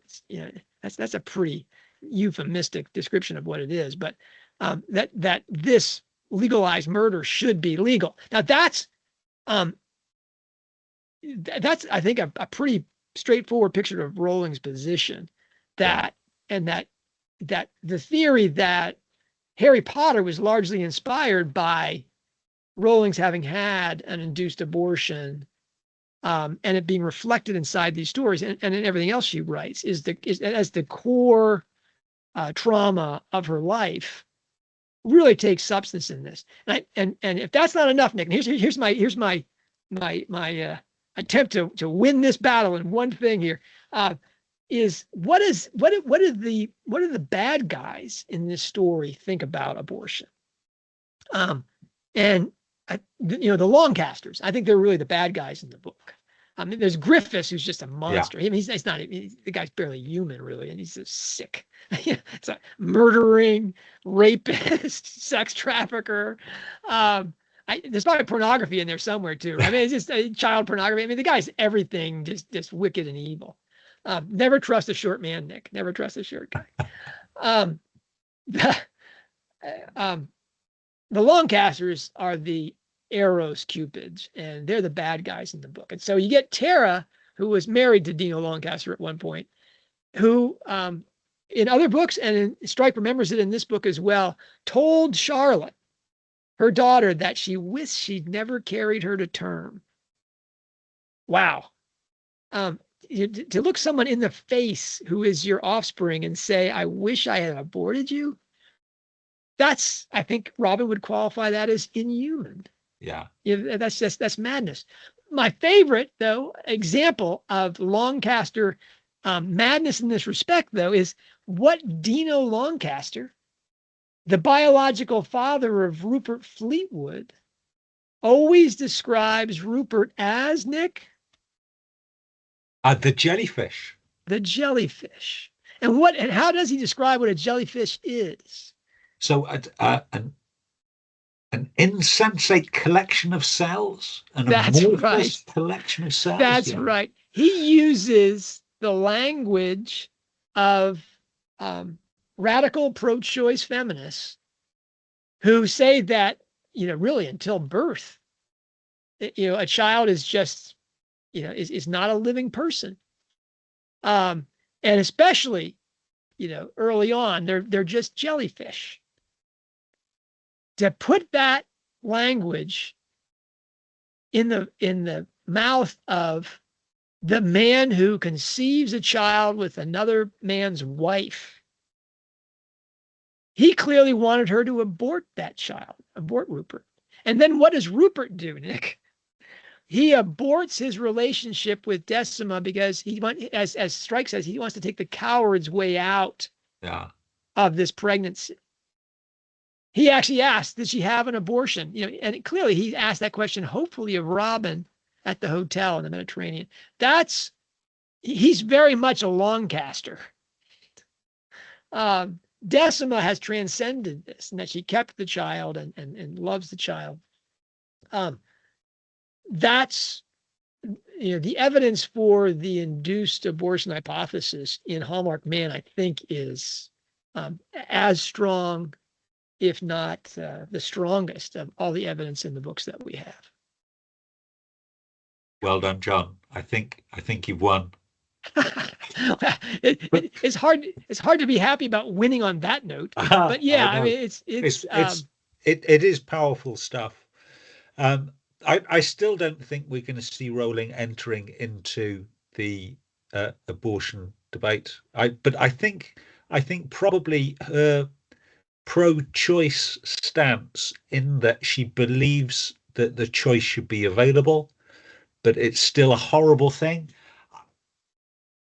that's a pretty euphemistic description of what it is, but that this legalized murder should be legal. Now that's I think a pretty straightforward picture of Rowling's position, that the theory that Harry Potter was largely inspired by Rowling's having had an induced abortion, and it being reflected inside these stories and in everything else she writes is as the core trauma of her life, really takes substance in this. And if that's not enough, Nick, here's my attempt to win this battle in one thing here, is what do the bad guys in this story think about abortion? And the Longcasters, I think they're really the bad guys in the book. I mean, there's Griffiths, who's just a monster. Yeah. I mean, the guy's barely human, really, and he's just sick. It's a murdering, rapist, sex trafficker. There's probably pornography in there somewhere too. I mean, it's just child pornography. I mean, the guy's everything, just wicked and evil. Never trust a short man, Nick. Never trust a short guy. The Longcasters are the Eros Cupids, and they're the bad guys in the book. And so you get Tara, who was married to Dino Longcaster at one point, who in other books, and Strike remembers it in this book as well, told Charlotte, her daughter, that she wished she'd never carried her to term. Wow. To look someone in the face who is your offspring and say, "I wish I had aborted you," I think Robin would qualify that as inhuman. Yeah. That's madness. My favorite, though, example of Longcaster madness in this respect, though, is what Dino Longcaster, the biological father of Rupert Fleetwood, always describes Rupert as, Nick? The jellyfish. The jellyfish. And how does he describe what a jellyfish is? So an insensate collection of cells, That's right. Collection of cells. That's right. He uses the language of radical pro-choice feminists who say that, really until birth, a child is just, is not a living person. And especially, early on, they're just jellyfish. To put that language in the mouth of the man who conceives a child with another man's wife, he clearly wanted her to abort that child, abort Rupert. And then what does Rupert do, Nick? He aborts his relationship with Decima because as Strike says, he wants to take the coward's way out of this pregnancy. He actually asked, did she have an abortion? And clearly he asked that question, hopefully, of Robin at the hotel in the Mediterranean. He's very much a Longcaster. Decima has transcended this, and that she kept the child and loves the child. That's the evidence for the induced abortion hypothesis in Hallmarked Man, I think, is as strong, if not the strongest of all the evidence in the books that we have. Well done, John. I think you've won. It's hard. It's hard to be happy about winning on that note. But yeah, I mean, it is powerful stuff. I still don't think we're going to see Rowling entering into the abortion debate. But I think probably her pro-choice stance, in that she believes that the choice should be available, but it's still a horrible thing.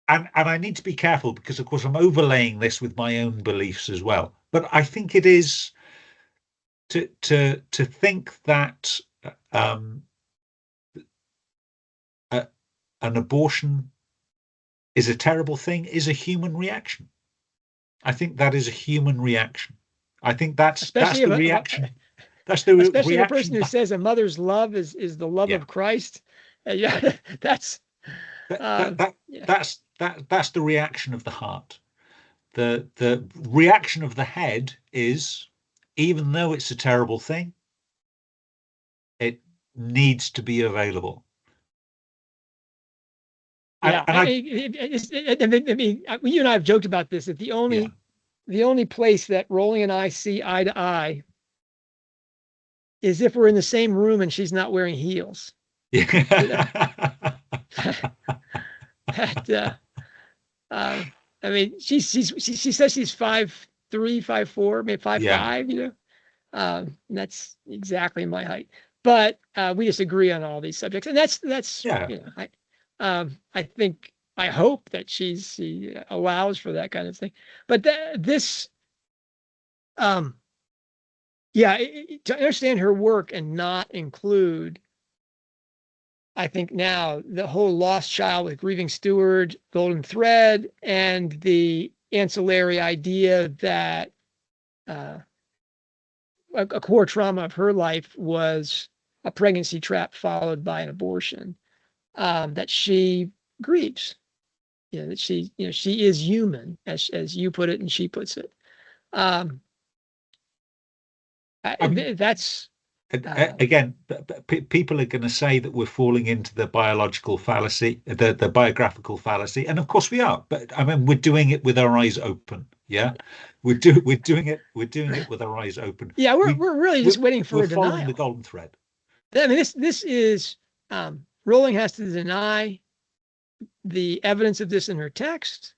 And I need to be careful, because of course I'm overlaying this with my own beliefs as well. But I think it is to think that an abortion is a terrible thing is a human reaction. I think that is a human reaction. I think that's the reaction. That's the especially reaction. The person who says a mother's love is the love of Christ. Yeah, that's that's the reaction of the heart. The reaction of the head is, even though it's a terrible thing, it needs to be available. Yeah, I mean, you and I have joked about this, that the only place that Rowling and I see eye to eye is if we're in the same room and she's not wearing heels. Yeah. I mean, she says she's 5'3", 5'4", maybe 5'5", you know. That's exactly my height. But we disagree on all these subjects, and that's you know, I hope that she allows for that kind of thing. But to understand her work and not include, I think now, the whole lost child with grieving steward, golden thread, and the ancillary idea that a core trauma of her life was a pregnancy trap followed by an abortion, that she grieves. You know, that she is human, as you put it and she puts it. That's again, people are going to say that we're falling into the biological fallacy, the biographical fallacy, and of course we are. But I mean, we're doing it with our eyes open. Yeah, we're doing it with our eyes open. Yeah, we're really just waiting for a denial. Following the golden thread. I mean, this is Rowling has to deny the evidence of this in her text,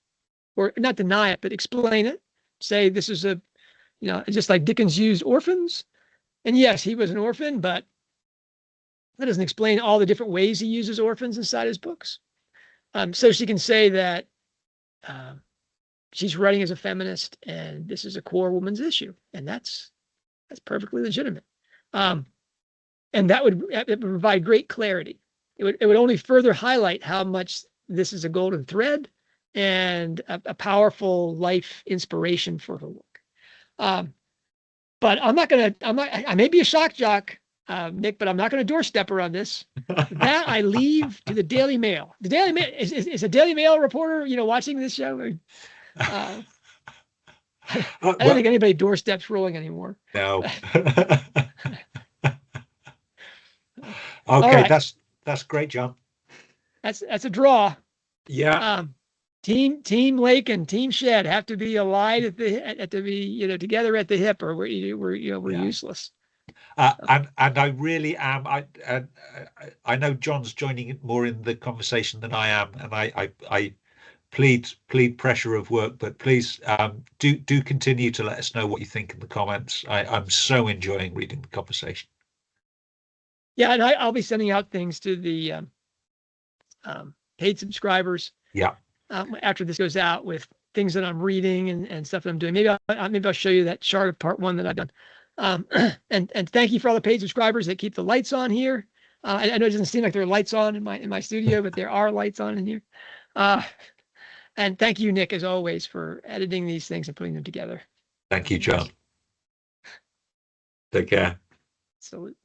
or not deny it, but explain it. Say this is just like Dickens used orphans. And yes, he was an orphan, but that doesn't explain all the different ways he uses orphans inside his books. So she can say that she's writing as a feminist, and this is a core woman's issue, and that's perfectly legitimate. And that would provide great clarity. It would only further highlight how much this is a golden thread and a powerful life inspiration for her work. But I may be a shock jock, Nick, but I'm not going to doorstep her on this. That I leave to the Daily Mail. The Daily Mail is a Daily Mail reporter, watching this show. I don't think anybody doorsteps Rowling anymore. No. Okay, right. That's great, John. That's a draw. Yeah. Team Lake and Team Shed have to be allied together at the hip, or we're useless. And I really am. I know John's joining more in the conversation than I am, and I plead pressure of work, but please do continue to let us know what you think in the comments. I'm so enjoying reading the conversation. Yeah, and I'll be sending out things to the paid subscribers. Yeah. After this goes out, with things that I'm reading and stuff that I'm doing. Maybe I'll show you that chart of part 1 that I've done. And thank you for all the paid subscribers that keep the lights on here. I know it doesn't seem like there are lights on in my studio, but there are lights on in here. And thank you, Nick, as always, for editing these things and putting them together. Thank you, John. Take care. Salute.